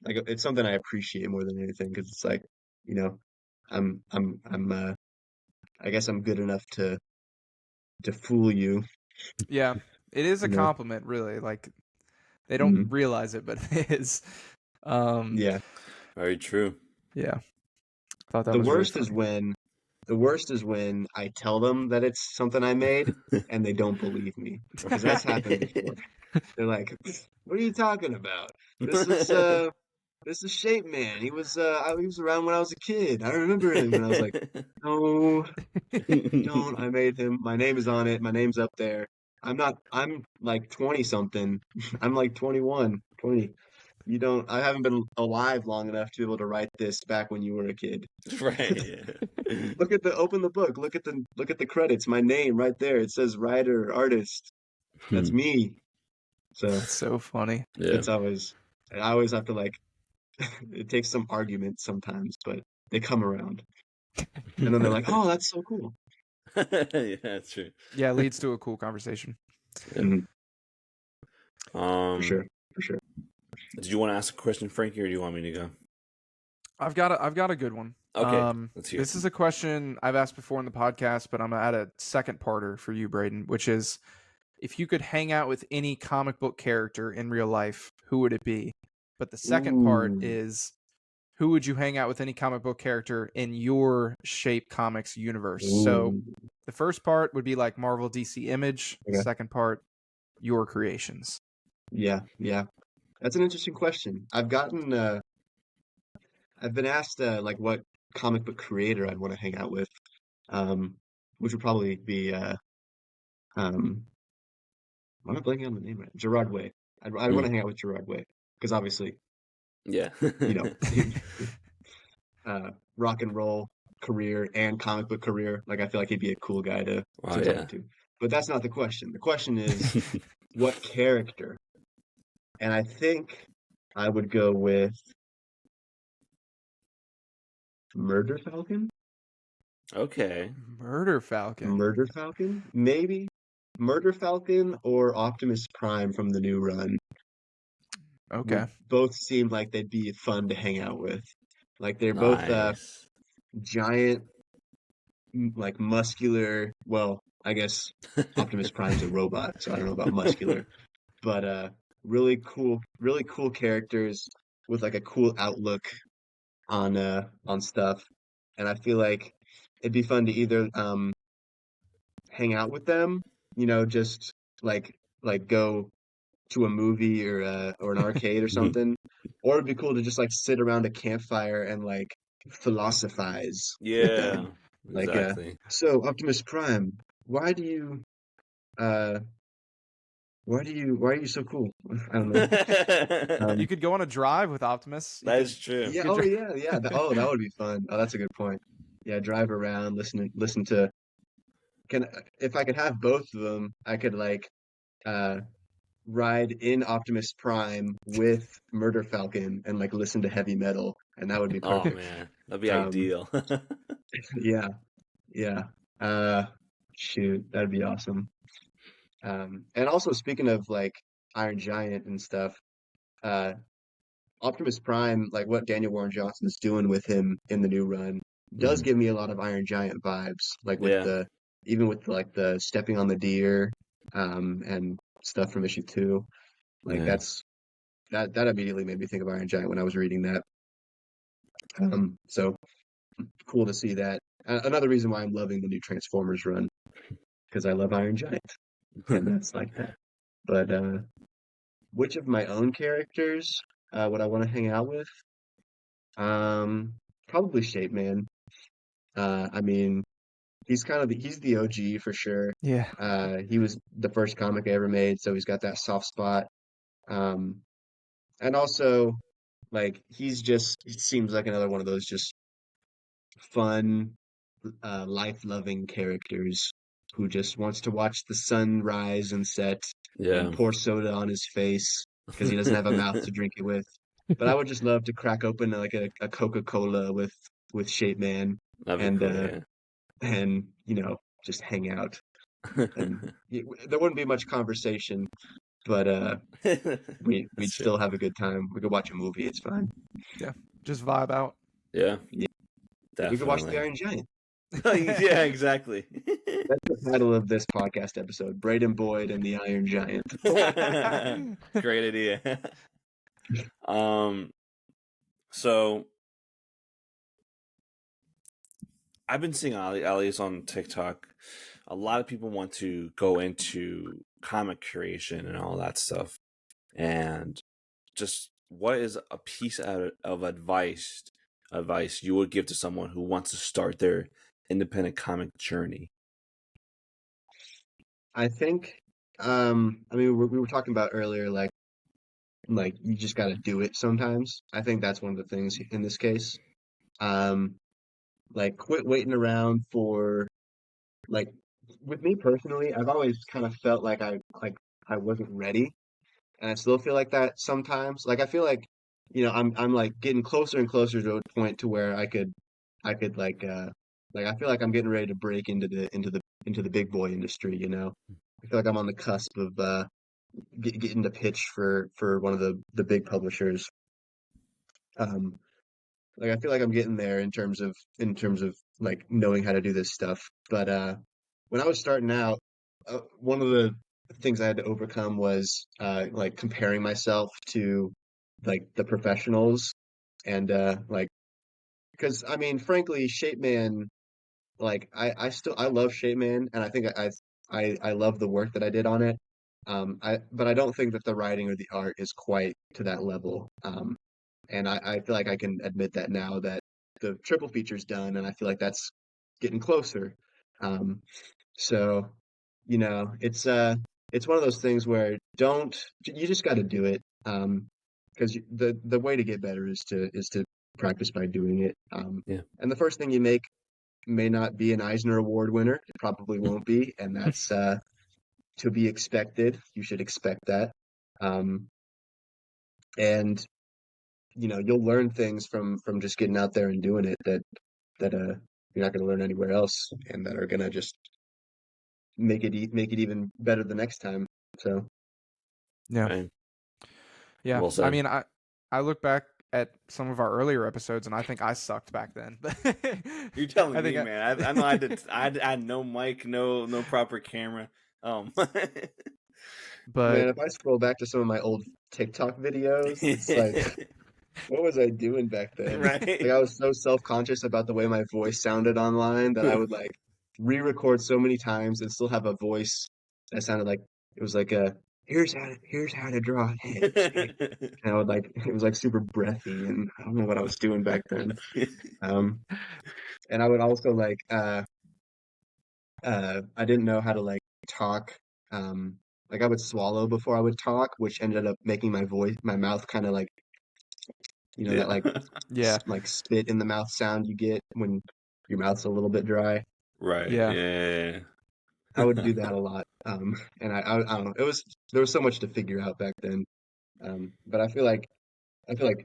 like it's something I appreciate more than anything because it's like, you know, I'm I guess I'm good enough to fool you, Yeah. It is a you know. compliment, really. Like, they don't Mhm. realize it, but it is. Um, Yeah. Very true. yeah. Thought that The was really worst is funny. when the worst is when I tell them that it's something I made and they don't believe me because that's happened before. They're like, "What are you talking about? This is uh this is Shape Man. He was around when I was a kid. I remember him." And I was like, "No, you don't. I made him. My name is on it. My name's up there. I'm like 20 something. I'm like 21, 20. You don't, I haven't been alive long enough to be able to write this back when you were a kid. Right. Yeah. Open the book. Look at the credits. My name right there. It says writer, artist. That's me." So That's so funny. Yeah. it's always, I always have to it takes some argument sometimes, but they come around. And then they're like, "Oh, that's so cool." Yeah, that's true. Yeah, it leads to a cool conversation. Yeah. Mhm. For Um, sure. For sure. did you want to ask a question, Frankie, or do you want me to go? I've got a good one. Okay, let's hear This it. is a question I've asked before in the podcast, but I'm gonna add a second parter for you, Brayden, which is, if you could hang out with any comic book character in real life, who would it be? But the second part Ooh. is, who would you hang out with any comic book character in your Shape Comics universe? So Ooh. the first part would be like Marvel, DC, Image. The Okay. second part, your creations. Yeah. Yeah. That's an interesting question. I've been asked what comic book creator I'd want to hang out with, um, which would probably be um, why am I blanking on the name right? Gerard Way. I'd want Mm, to hang out with Gerard Way because obviously, yeah. you know, rock and roll career and comic book career. Like I feel like he'd be a cool guy Oh to yeah. talk to. But that's not the question. The question is what character? And I think I would go with Murder Falcon. Okay. Murder Falcon. Murder Falcon, maybe. Murder Falcon or Optimus Prime from the new run Okay. would both seem like they'd be fun to hang out with. Like they're both Nice. giant, like muscular. Well, I guess Optimus Prime's a robot, so I don't know about muscular, but really cool characters with like a cool outlook on stuff. And I feel like it'd be fun to either hang out with them, just like go to a movie or an arcade or something. Or it'd be cool to just like sit around a campfire and like philosophize with Yeah. them. Like, Exactly. so Optimus Prime, why do you, uh, why are you so cool? I don't know. You Um, could go on a drive with Optimus. You That could is true. you yeah, could oh dri- yeah, yeah. That would be fun. Oh, that's a good point. Yeah, drive around, listen to. Can if I could have both of them, I could like uh ride in Optimus Prime with Murder Falcon and like listen to heavy metal, and that would be Oh perfect. man, that'd be Um, ideal. yeah, yeah. Uh, shoot, that'd be awesome. And also speaking of like Iron Giant and stuff, uh, Optimus Prime, like what Daniel Warren Johnson's doing with him in the new run, does Mhm. give me a lot of Iron Giant vibes. Like with Yeah, the even with like the stepping on the deer, and stuff from issue 2. Like yeah. that immediately made me think of Iron Giant when I was reading that. So cool to see that. Another reason why I'm loving the new Transformers run because I love Iron Giant, and that's like that. But which of my own characters would I want to hang out with? Um, Probably Shape Man. I mean, he's the OG for sure. yeah. He was the first comic I ever made, so he's got that soft spot. Um, and also like he seems like another one of those just fun, life-loving characters who just wants to watch the sun rise and set and Yeah. pour soda on his face because he doesn't have a mouth to drink it with. But I would just love to crack open like a Coca-Cola with Shape Man That'd be and cool, yeah. just hang out. And there wouldn't be much conversation, but we'd That's true. still have a good time. We could watch a movie. It's fine. Yeah. Just vibe out. Yeah, Yeah, we could watch The definitely. Iron Giant. Yeah, exactly. That's the title of this podcast episode: Breyden Boyd and the Iron Giant. Great idea. Um, so I've been seeing Ali's on TikTok. A lot of people want to go into comic creation and all that stuff. And just what is a piece of advice you would give to someone who wants to start their independent comic journey? I think, I mean, we were talking about earlier, like you just got to do it sometimes. I think that's one of the things in this case. Um, like quit waiting around for like with me personally, I've always kind of felt like I wasn't ready, and I still feel like that sometimes. Like I feel like, I'm like getting closer and closer to a point to where I could like I feel like I'm getting ready to break into the big boy industry, you know. I feel like I'm on the cusp of getting to pitch for one of the big publishers. Um, like I feel like I'm getting there in terms of like knowing how to do this stuff. But when I was starting out, one of the things I had to overcome was like comparing myself to like the professionals and like because I mean, frankly, Shape Man, like I love Shape Man, and I think I love the work that I did on it. But I don't think that the writing or the art is quite to that level. And I feel like I can admit that now that the triple feature's done, and I feel like that's getting closer. Um, so, it's one of those things where don't you just got to do it. Because the way to get better is to practice by doing it. Yeah. And the first thing you make may not be an Eisner Award winner. It probably won't be, and that's to be expected. You should expect that. Um, and you'll learn things from just getting out there and doing it that you're not going to learn anywhere else, and that are going to just make it even better the next time. So Yeah. Right. Yeah. Well I said. mean, I look back at some of our earlier episodes and I think I sucked back then. You're telling I me, think man. I know I did. I had no mic, no proper camera. man, but if I scroll back to some of my old TikTok videos, it's like, what was I doing back then? Like Right. I was so self-conscious about the way my voice sounded online that I would like re-record so many times and still have a voice that sounded like it was like a here's how to draw a head. And I would like it was like super breathy, and I don't know what I was doing back then. Um and I would also like I didn't know how to like talk. Like I would swallow before I would talk, which ended up making my mouth kind of like, that Yeah. like Yeah. like spit in the mouth sound you get when your mouth's a little bit dry. Right. Yeah. Yeah. I would do that a lot. And I don't know. There was so much to figure out back then. But I feel like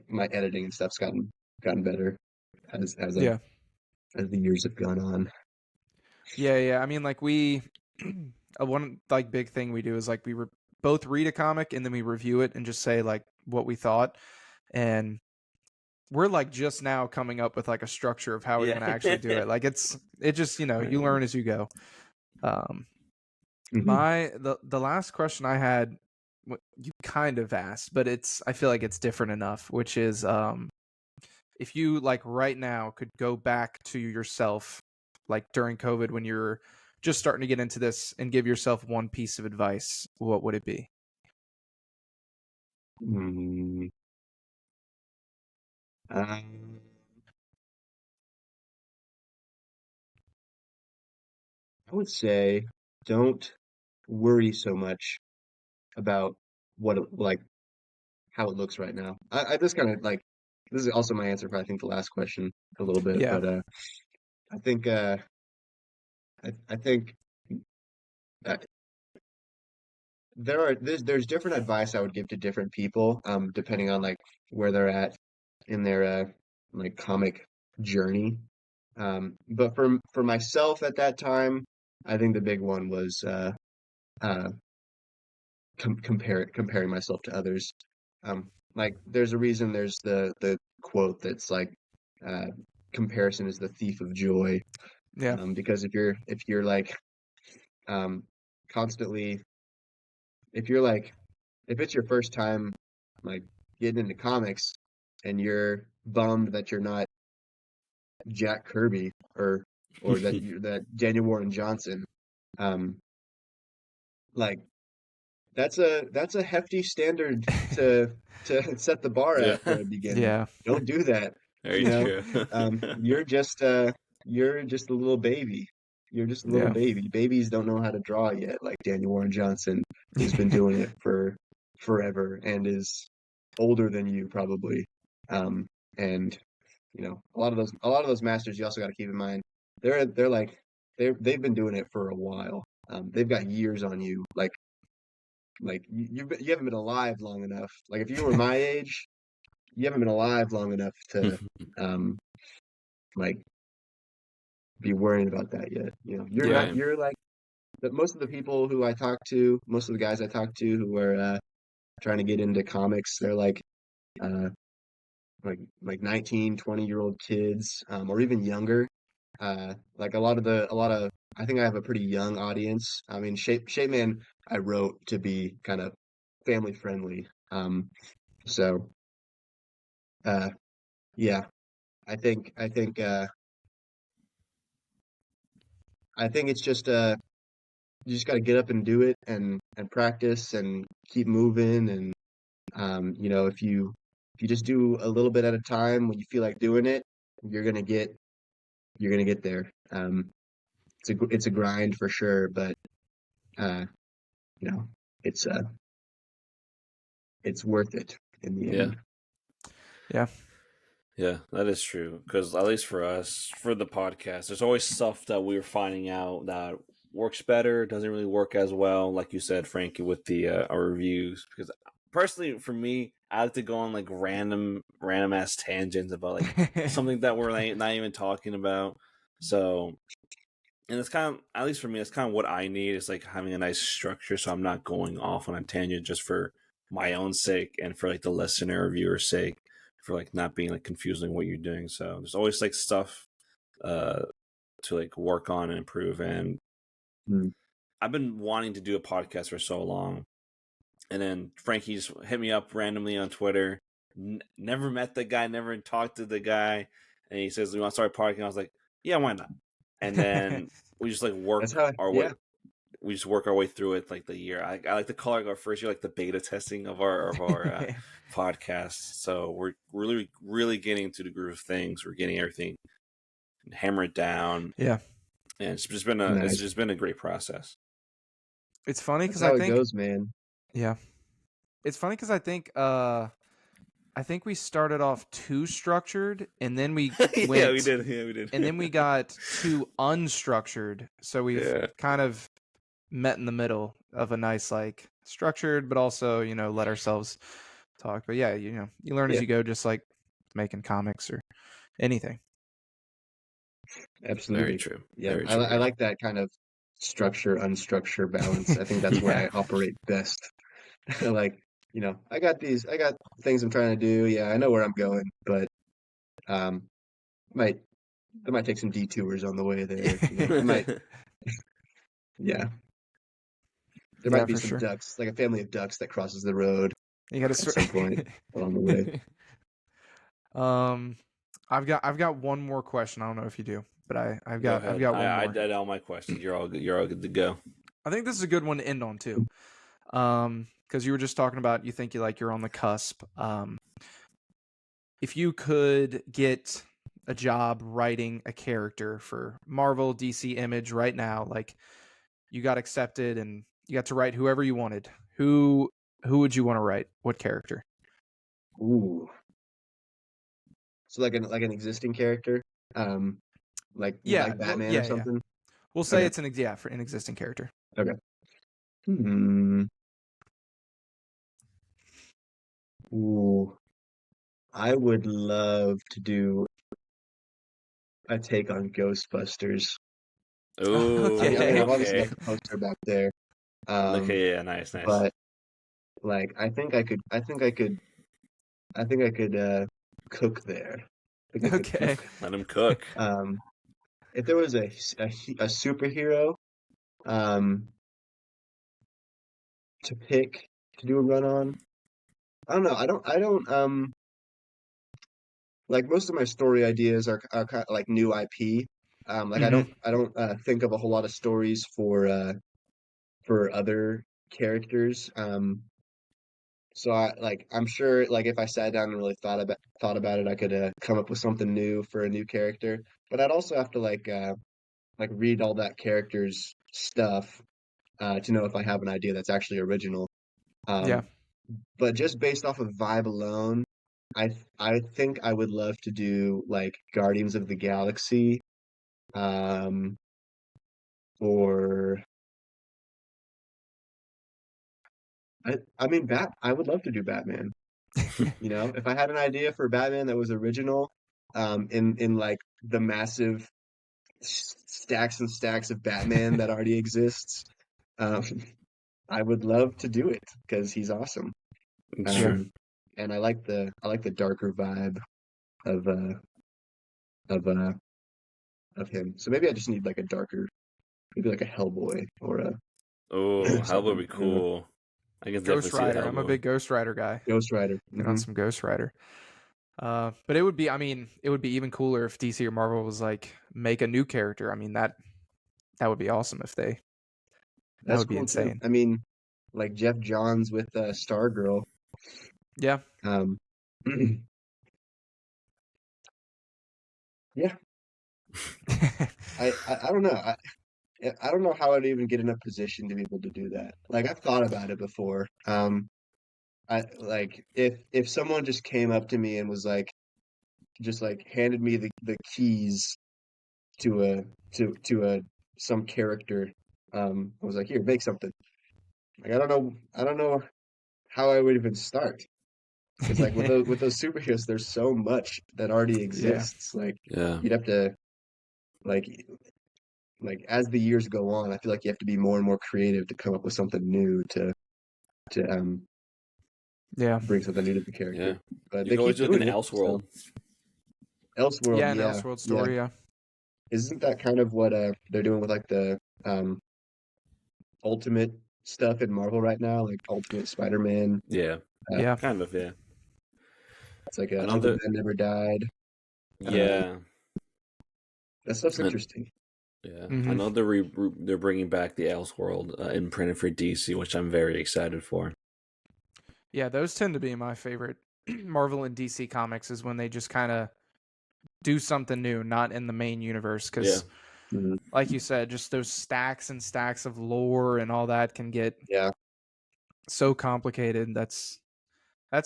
my editing and stuff's gotten better Yeah. as the years have gone on. Yeah, yeah. I mean, like we, one like big thing we do is like both read a comic and then we review it and just say like what we thought. And we're like just now coming up with like a structure of how we Yeah. want to actually do it. Like it just you Right. learn as you go. Um, Hmm. the last question I had, you kind of asked, but I feel like it's different enough, which is if you like right now could go back to yourself like during COVID when you're just starting to get into this and give yourself one piece of advice, what would it be? Mm, um, I would say don't worry so much about like how it looks right now. I just kind of like this is also my answer for I think the last question a little bit, Yeah. but I think I think uh, there's different advice I would give to different people, depending on like where they're at in their like comic journey. But for myself at that time, I think the big one was uh comparing myself to others. Like there's a reason there's the quote that's like uh comparison is the thief of joy. Yeah. Because if you're like um constantly if you're like if it's your first time like getting into comics and you're bummed that you're not Jack Kirby or that you that Daniel Warren Johnson, um, like that's a hefty standard to set the bar Yeah. at for a beginner. Yeah. Don't do that. Very You know, true. you're just a little baby. You're just a little Yeah. baby. Babies don't know how to draw yet, like Daniel Warren Johnson, who's been doing it for forever and is older than you probably. And a lot of those masters you also got to keep in mind they're like they've been doing it for a while. They've got years on you. Like you haven't been alive long enough. Like if you were my age, you haven't been alive long enough to um like be worrying about that yet. You're Yeah. not Right. you're like but most of the people who I talk to, most of the guys I talk to who are trying to get into comics, they're uh like 19, 20-year-old kids, or even younger. Like a lot of I think I have a pretty young audience. I mean, Shape Man I wrote to be kind of family friendly. So uh yeah, I think it's just you just got to get up and do it and practice and keep moving and if you just do a little bit at a time when you feel like doing it, you're gonna get you're gonna get there. It's a grind for sure, but uh, you know, it's it's worth it in the Yeah. end. Yeah. Yeah, that is true. Because at least for us, for the podcast, there's always stuff that we're finding out that works better, doesn't really work as well. Like you said, Frankie, with the our reviews. Because personally, for me, I like to go on like random ass tangents about like something that we're like, not even talking about. So, and it's kind of, at least for me, it's kind of what I need. Is like having a nice structure, so I'm not going off on a tangent just for my own sake and for like the listener or viewer's sake, for like not being like confusing what you're doing. So there's always like stuff uh to like work on and improve. And Mm. I've been wanting to do a podcast for so long, and then Frankie just hit me up randomly on Twitter. Never met the guy, never talked to the guy, and he says, "We want to start a podcast." I was like, "Yeah, why not?" And then we just like That's work how, our way. yeah. We just work our way through it like the year. I like to call it our first year, like the beta testing of our podcast. So we're really getting to the groove of things. We're getting everything hammer it down. Yeah. And it's just Nice. been a great process. It's funny That's because how I it think goes, man. yeah. It's funny because I think we started off too structured and then we Yeah, we went did. Yeah, we did. and then we got too unstructured. So we've Yeah. kind of met in the middle of a nice like structured but also, let ourselves talk. But yeah, you learn as Yeah, you go, just like making comics or anything. Very absolutely. true. Yeah, Very I true. like that kind of structure, unstructured balance. I think that's where Yeah. I operate best. Like, I got things I'm trying to do. Yeah, I know where I'm going, but um, might I might take some detours on the way there. I might, yeah, there Yeah, might be for some sure. ducks, like a family of ducks that crosses the road You got at some point along the way. to Um, I've got one more question. I don't know if you do, but I've Go got ahead. one I more. did all my questions. You're all good to go. I think this is a good one to end on too. Because you were just talking about you think you're on the cusp. If you could get a job writing a character for Marvel, DC, Image right now, like you got accepted and you got to write whoever you wanted, who would you want to write? What character? Ooh, so like an existing character, um, Yeah, like well, Batman or yeah. something. We'll say Okay, it's for an existing character. okay. Hmm. Ooh, I would love to do a take on Ghostbusters. Oh, I've obviously got okay. the poster back there. Okay, yeah, nice, nice. But like, I think I could cook there. I think I could Okay. cook. Let him cook. Um, if there was a superhero um to pick to do a run on, I don't know. I don't like most of my story ideas are kind of like new IP. Like Hmm. I don't think of a whole lot of stories for other characters. So I'm sure like if I sat down and really thought about it, I could come up with something new for a new character. But I'd also have to like read all that character's stuff to know if I have an idea that's actually original. Yeah. Um, but just based off of vibe alone, I think I would love to do like Guardians of the Galaxy, um, or I mean I would love to do Batman. If I had an idea for Batman that was original, in like the massive stacks and stacks of Batman that already exists, um, I would love to do it because he's awesome. It's Yeah. true. Um, and I like the darker vibe of uh of uh of him. So maybe I just need like a darker, maybe like a Hellboy or a Oh, Hellboy would something. be I don't know. cool. I can definitely Ghost see the Rider. I'm a Hellboy. big Ghost Rider guy. Ghost Rider. Get on some Ghost Rider. But it would be, I mean, it would be even cooler if DC or Marvel was like make a new character. I mean, that would be awesome if that That's would be cool too. insane. I mean, like Jeff Johns with Stargirl. Yeah. Um, yeah, I don't know. I don't know how I'd even get in a position to be able to do that. Like I've thought about it before. I like if someone just came up to me and was like just like handed me the keys to a to a some character. I was like, here, make something. Like I don't know how I would even start. Because like with those superheroes, there's so much that already Yeah. exists. Like Yeah. you'd have to like like as the years go on, I feel like you have to be more and more creative to come up with something new to Yeah. bring something new to the Yeah. character. But You they can always keep look in doing it. So Elseworld. Elseworld, Yeah, an yeah, Elseworld yeah. story, yeah. Isn't that kind of what they're doing with like the Ultimate stuff in Marvel right now? Like Ultimate Spider-Man. Yeah. Uh, Yeah. Kind of, yeah. it's like Uncle Another Ben Never Died. Uh, yeah. that stuff's And interesting. yeah. I Hmm. know they're bringing back the Elseworld imprinted for DC, which I'm very excited for. Yeah, those tend to be my favorite Marvel and DC comics is when they just kind of do something new, not in the main universe. Because, Mhm. like you said, just those stacks and stacks of lore and all that can get Yeah. so complicated. That's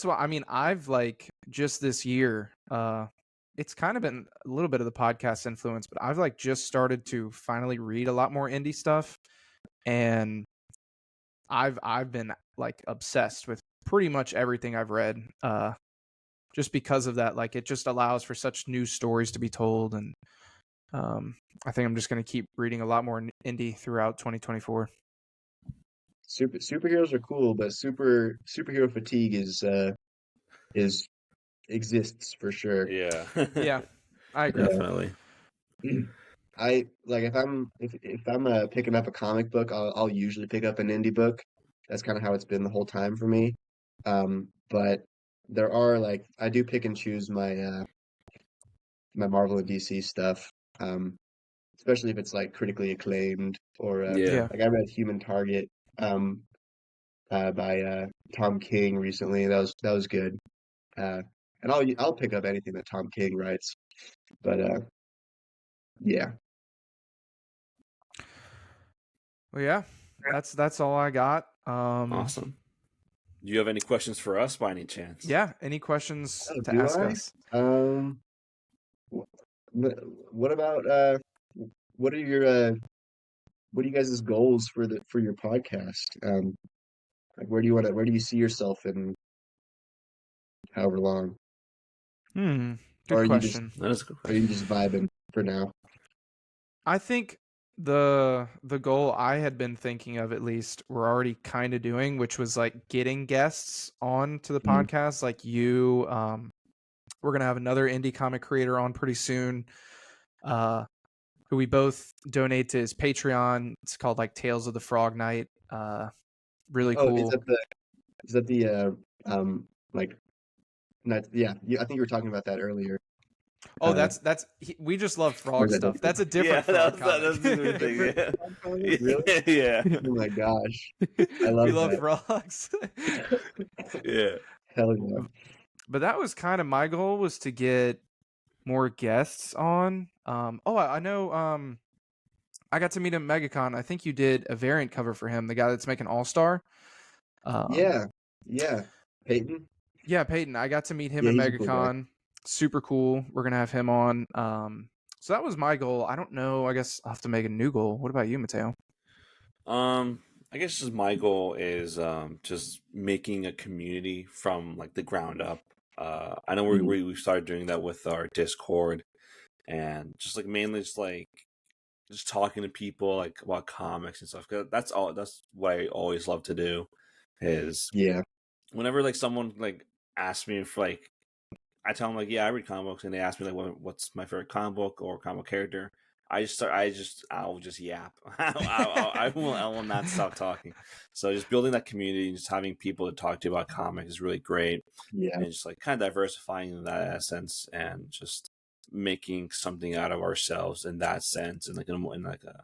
why, I mean, I've like just this year, it's kind of been a little bit of the podcast influence, but I've like just started to finally read a lot more indie stuff, and I've been like obsessed with pretty much everything I've read. Just because of that, like it just allows for such new stories to be told, and I think I'm just going to keep reading a lot more indie throughout 2024. Superheroes are cool, but superhero fatigue is exists for sure. Yeah. Yeah, I agree. Definitely. I like if I'm picking up a comic book, I'll usually pick up an indie book. That's kind of how it's been the whole time for me. But there are like I do pick and choose my Marvel and DC stuff. Um, Especially if it's like critically acclaimed or Yeah. Yeah. like I read Human Target um by Tom King recently. That was good. And I'll pick up anything that Tom King writes. But yeah. Well, yeah, that's all I got. Awesome. Do you have any questions for us by any chance? Yeah. Any questions Oh, to do ask I? us? Wh- what about what are your what are you guys' goals for the for your podcast? Like where do you see yourself in however long? Good Or question. That is a good are you question. just vibing for now? I think the goal I had been thinking of, at least, we're already kind of doing, which was like getting guests on to the Mm. podcast, like you. We're gonna have another indie comic creator on pretty soon, who we both donate to his Patreon. It's called like Tales of the Frog Night. Really Oh, cool. is that the like not yeah, I think you were talking about that earlier. Oh, Uh we just love or frog is that stuff. different? That's a Yeah, different frog that's a comic. new thing. Different Yeah. comic? Really? Yeah. Oh my gosh. I We love love that. frogs. Yeah. Hell yeah. But that was kind of my goal, was to get more guests on. I know. I got to meet him at MegaCon. I think you did a variant cover for him, the guy that's making All Star. Um, Yeah. Yeah. Peyton? yeah, Peyton. I got to meet him Yeah, at he's a cool guy. MegaCon. Super cool. We're gonna have him on. So that was my goal. I don't know. I guess I'll have to make a new goal. What about you, Mateo? Um, I guess just my goal is just making a community from like the ground up. I know Mhm. we started doing that with our Discord, and just like mainly just talking to people like about comics and stuff. 'Cause that's all. That's what I always love to do. Is Yeah. whenever like someone like asks me for like I tell them like, yeah, I read comic books, and they ask me like, what's my favorite comic book or comic character. I'll just yap. I will not stop talking. So just building that community and just having people to talk to about comics is really great, Yeah. and just like kind of diversifying in that essence, and just making something out of ourselves in that sense, and like in like a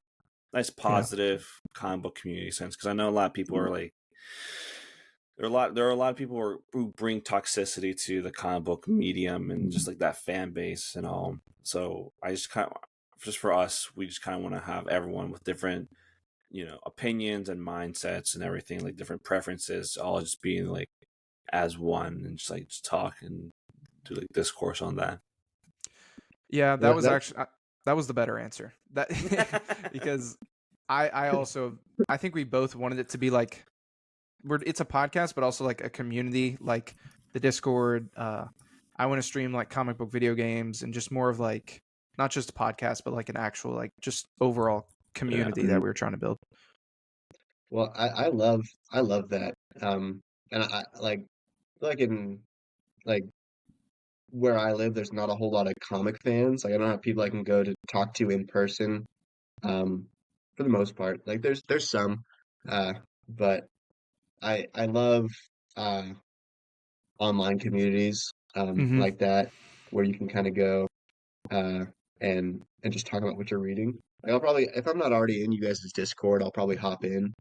nice Yeah. positive comic book community sense. Because I know a lot of people are like there are a lot of people who bring toxicity to the comic book medium and just like that fan base and all. So I just kind of just for us, we just kind of want to have everyone with different opinions and mindsets and everything, like different preferences, all just being like as one and just like just talk and do like discourse on that. Yeah, that That, was that actually that was the better answer. That because I also, I think we both wanted it to be like, it's a podcast, but also like a community, like the Discord. I want to stream like comic book video games, and just more of like, not just a podcast, but like an actual like just overall Yeah. community that we were trying to build. well, I love that. And I like in like where I live, there's not a whole lot of comic fans. Like I don't have people I can go to talk to in person. Um, for the most part, like there's some, uh, but I love uh online communities Mm-hmm. like that where you can kind of go uh and just talk about what you're reading. Like I'll probably if I'm not already in you guys' Discord, I'll probably hop in.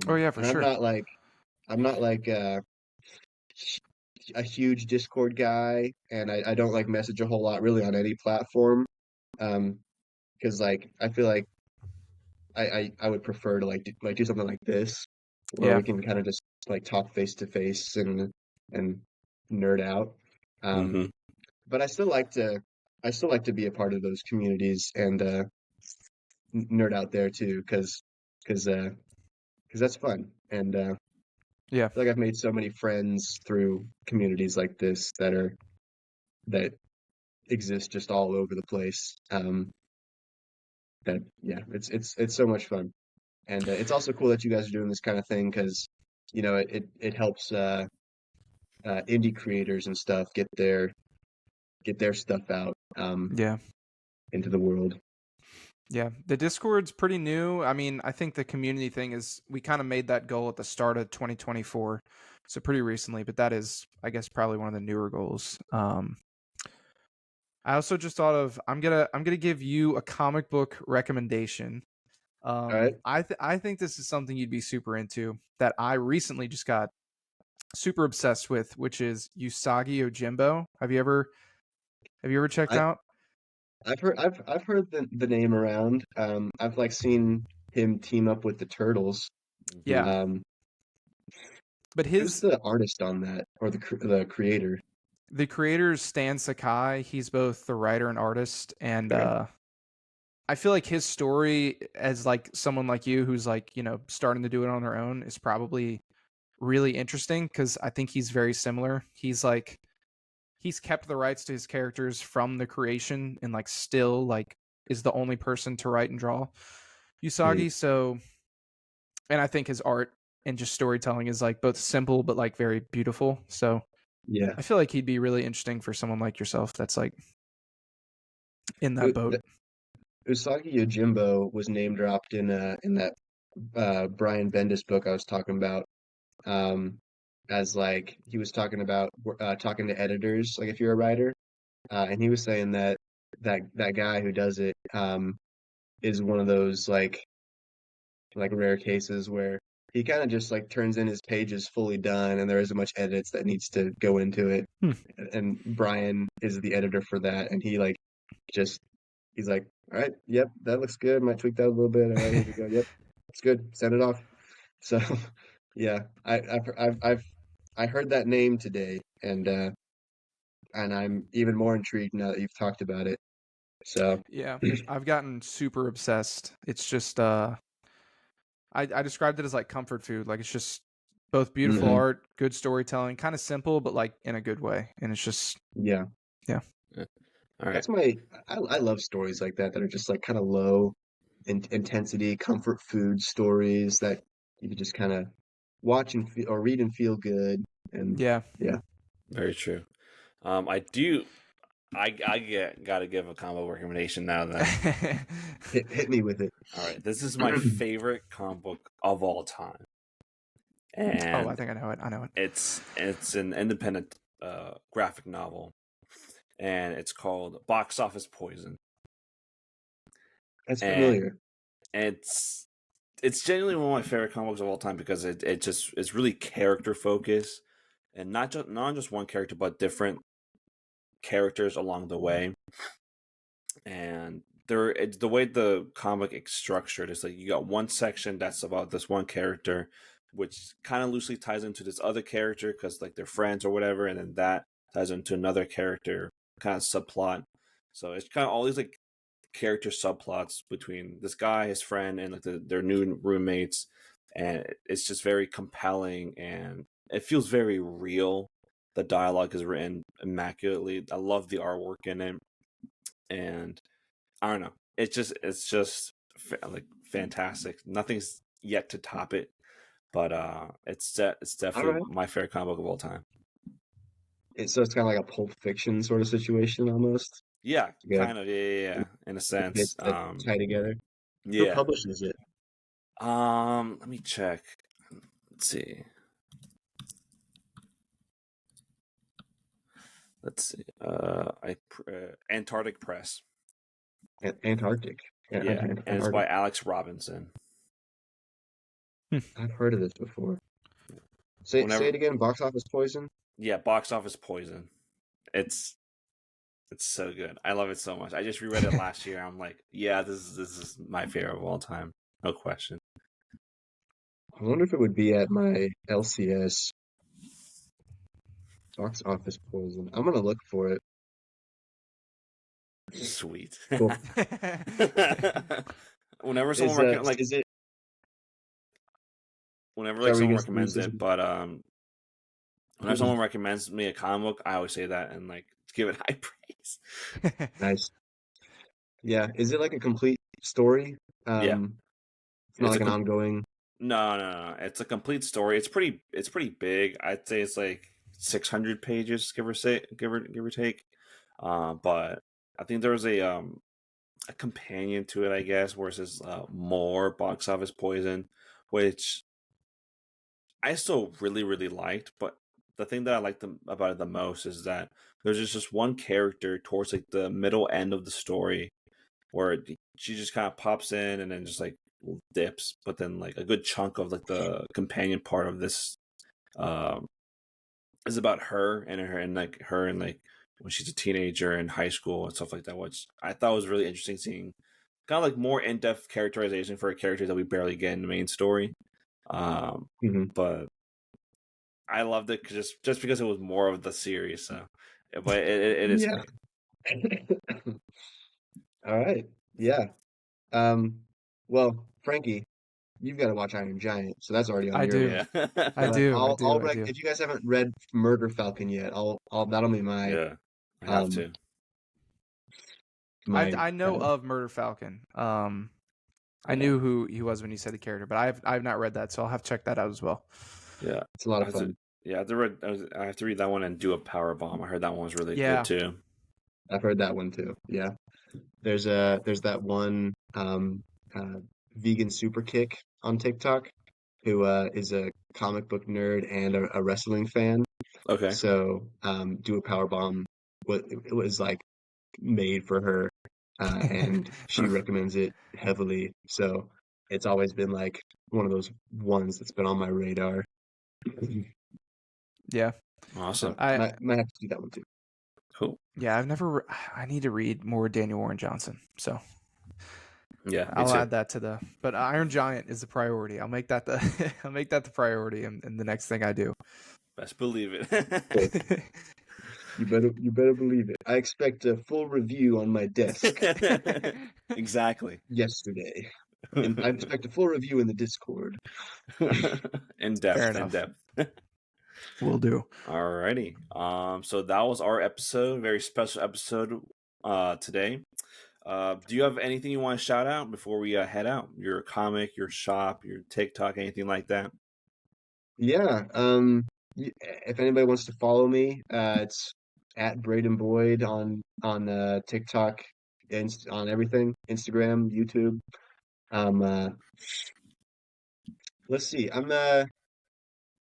Oh yeah, for And sure. I'm not like a huge Discord guy, and I don't like message a whole lot really on any platform. Because like I feel like I would prefer to like do something like this where Yeah. we can kind of just like talk face to face and nerd out. Hmm. But I still like to be a part of those communities and nerd out there too, because that's fun. And I Yeah. feel like I've made so many friends through communities like this that exist just all over the place. That yeah, it's so much fun. And it's also cool that you guys are doing this kind of thing because, it helps indie creators and stuff get their stuff out Yeah. into the world. Yeah. The Discord's pretty new. I mean, I think the community thing is we kind of made that goal at the start of 2024. So pretty recently, but that is, I guess, probably one of the newer goals. I also just thought of I'm gonna give you a comic book recommendation. All right. I think this is something you'd be super into that I recently just got super obsessed with, which is Usagi Yojimbo. Have you ever checked I out? I've heard the name around. I've like seen him team up with the Turtles. Yeah, Um, but who's his the artist on that or the creator? the creator is Stan Sakai. He's both the writer and artist, and Okay. I feel like his story as like someone like you who's like starting to do it on their own is probably really interesting because I think he's very similar. He's kept the rights to his characters from the creation and like still like is the only person to write and draw Hmm. Usagi. So, and I think his art and just storytelling is like both simple but like very beautiful. So Yeah. I feel like he'd be really interesting for someone like yourself that's like in that U- boat. the- Usagi Yojimbo was name dropped in that Brian Bendis book I was talking about. As like he was talking about talking to editors, like if you're a writer, and he was saying that that guy who does it is one of those like rare cases where he kind of just like turns in his pages fully done and there isn't much edits that needs to go into it. Hmm. And Brian is the editor for that, and he like just he's like, all right, yep, that looks good. Might tweak that a little bit. All right, here we go. Yep, it's good. Send it off. So yeah, I heard that name today, and I'm even more intrigued now that you've talked about it. So Yeah, I've gotten super obsessed. It's just I described it as like comfort food. Like it's just both beautiful mhm, art, good storytelling, kind of simple but like in a good way. And it's just yeah, yeah. Yeah. All right. that's my I love stories like that are just like kind of low intensity, comfort food stories that you can just kind of watch and feel, or read and feel good. And Yeah. yeah, Very true. I do. Gotta give a combo recommendation now. Then, hit me with it. all right, this is my favorite comic book of all time, Oh, I and think I know it. I know it. it's an independent graphic novel, and it's called Box Office Poison, That's and familiar. it's it's genuinely one of my favorite comic books of all time because it just it's really character focused, and not just one character but different characters along the way. And it's the way the comic is structured is like you got one section that's about this one character, which kind of loosely ties into this other character because like they're friends or whatever, and then that ties into another character kind of subplot. So it's kind of all these like character subplots between this guy, his friend, and like their new roommates, and it's just very compelling and it feels very real. The dialogue is written immaculately. I love the artwork in it, and I don't know. It's just like fantastic. Nothing's yet to top it, but it's All definitely right. my favorite comic book of all time. So it's kind of like a Pulp Fiction sort of situation almost. Yeah, Yeah, kind of. Yeah. In a sense. bits that tie together. Who Yeah. publishes it? Let me check. Let's see. Let's see. Antarctic Press. Antarctic. Yeah, and it's by Antarctic. Alex Robinson. I've heard of this before. Say Whenever it again. Box Office Poison. Yeah, Box Office Poison. It's so good. I love it so much. I just reread it last year. I'm like, yeah, this is my favorite of all time, no question. I wonder if it would be at my LCS. Box Office Poison. I'm gonna look for it. Sweet. Cool. Whenever someone Is it? whenever Sorry, like were you someone gonna say recommends it, something? but whenever someone recommends me a comic book, I always say that and like give it high praise. Nice. Yeah. Is it like a complete story? Yeah, It's not it's a like an ongoing. no. It's a complete story. It's pretty big. I'd say it's like 600 pages, give or take. But I think there was a companion to it, I guess, where it says more Box Office Poison, which I still really liked. But the thing that I liked about it the most is that there's just one character towards like the middle end of the story where she just kind of pops in and then just like dips, but then like a good chunk of like the companion part of this um is about her and like when she's a teenager in high school and stuff like that, which I thought was really interesting seeing kind of like more in-depth characterization for a character that we barely get in the main story. Um, Mhm. but I loved it just because it was more of the series. So, but it is Yeah. good. All right. Yeah. Um, well, Frankie, you've got to watch Iron Giant, so that's already on I your do. Yeah, list. I But do. I do. I'll I rec do. if you guys haven't read Murder Falcon yet, I'll that'll be yeah. I have um to. my I know of Murder Falcon. I Yeah, knew who he was when you said the character, but I've not read that, so I'll have to check that out as well. yeah. it's a lot I of have to. fun. Yeah, I have to read that one and do a power bomb. I heard that one was really good Yeah. too. I've heard that one too. Yeah. There's that one uh vegan super kick on TikTok who is a comic book nerd and a wrestling fan. Okay. So do a power bomb. It was like made for her, and she recommends it heavily. So it's always been like one of those ones that's been on my radar. Yeah. So Awesome. I might have to do that one too. Cool. yeah, I've never I need to read more Daniel Warren Johnson. So Yeah, me I'll too. add that to the but Iron Giant is the priority. I'll make that the I'll make that the priority in the next thing I do. Best believe it. Cool. You better believe it. I expect a full review on my desk Exactly. yesterday, and I expect a full review in the Discord. In Fair depth, in enough. depth. Will do. Alrighty. So that was our episode, very special episode today. Do you have anything you want to shout out before we head out? Your comic, your shop, your TikTok, anything like that? Yeah. If anybody wants to follow me, it's at Breyden Boyd on TikTok, on everything, Instagram, YouTube. Um, uh, let's see.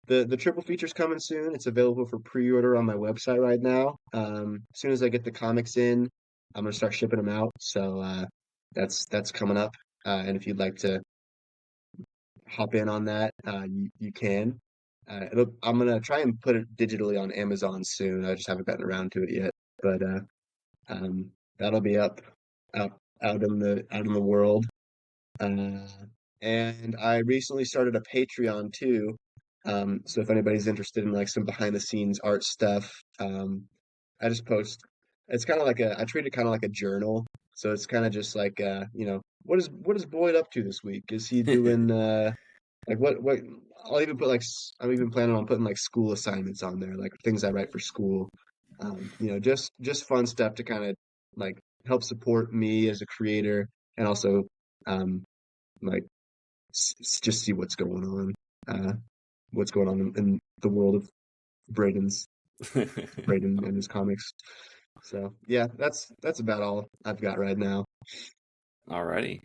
The triple feature's coming soon. It's available for pre-order on my website right now. As soon as I get the comics in, I'm gonna start shipping them out. So that's coming up. And if you'd like to hop in on that, you can. I'm gonna try and put it digitally on Amazon soon. I just haven't gotten around to it yet, but um, that'll be up out out in the world. Uh, and I recently started a Patreon too. So if anybody's interested in like some behind the scenes art stuff, I just post. It's kind of like I treat it kind of like a journal. So it's kind of just like what is Boyd up to this week? Is he doing like what I'll even put like I'm even planning on putting like school assignments on there, like things I write for school. Just fun stuff to kind of like help support me as a creator and also um like just see what's going on in the world of Brayden's Brayden and his comics. So yeah, that's about all I've got right now. Alrighty.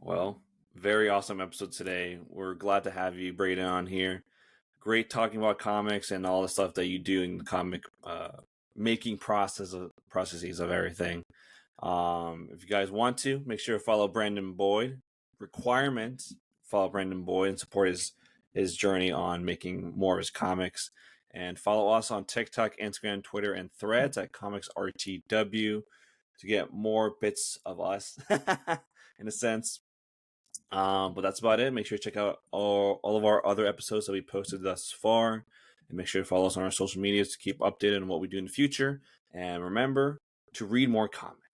Well, very awesome episode today. We're glad to have you, Brayden, on here. Great talking about comics and all the stuff that you do in the comic making processes of everything. If you guys want to, make sure to follow Brandon Boyd. Requirement: follow Brandon Boyd and support his journey on making more of his comics. And follow us on TikTok, Instagram, Twitter, and Threads at ComicsRTW to get more bits of us, in a sense. But that's about it. Make sure to check out all of our other episodes that we posted thus far. And make sure to follow us on our social medias to keep updated on what we do in the future. And remember to read more comics.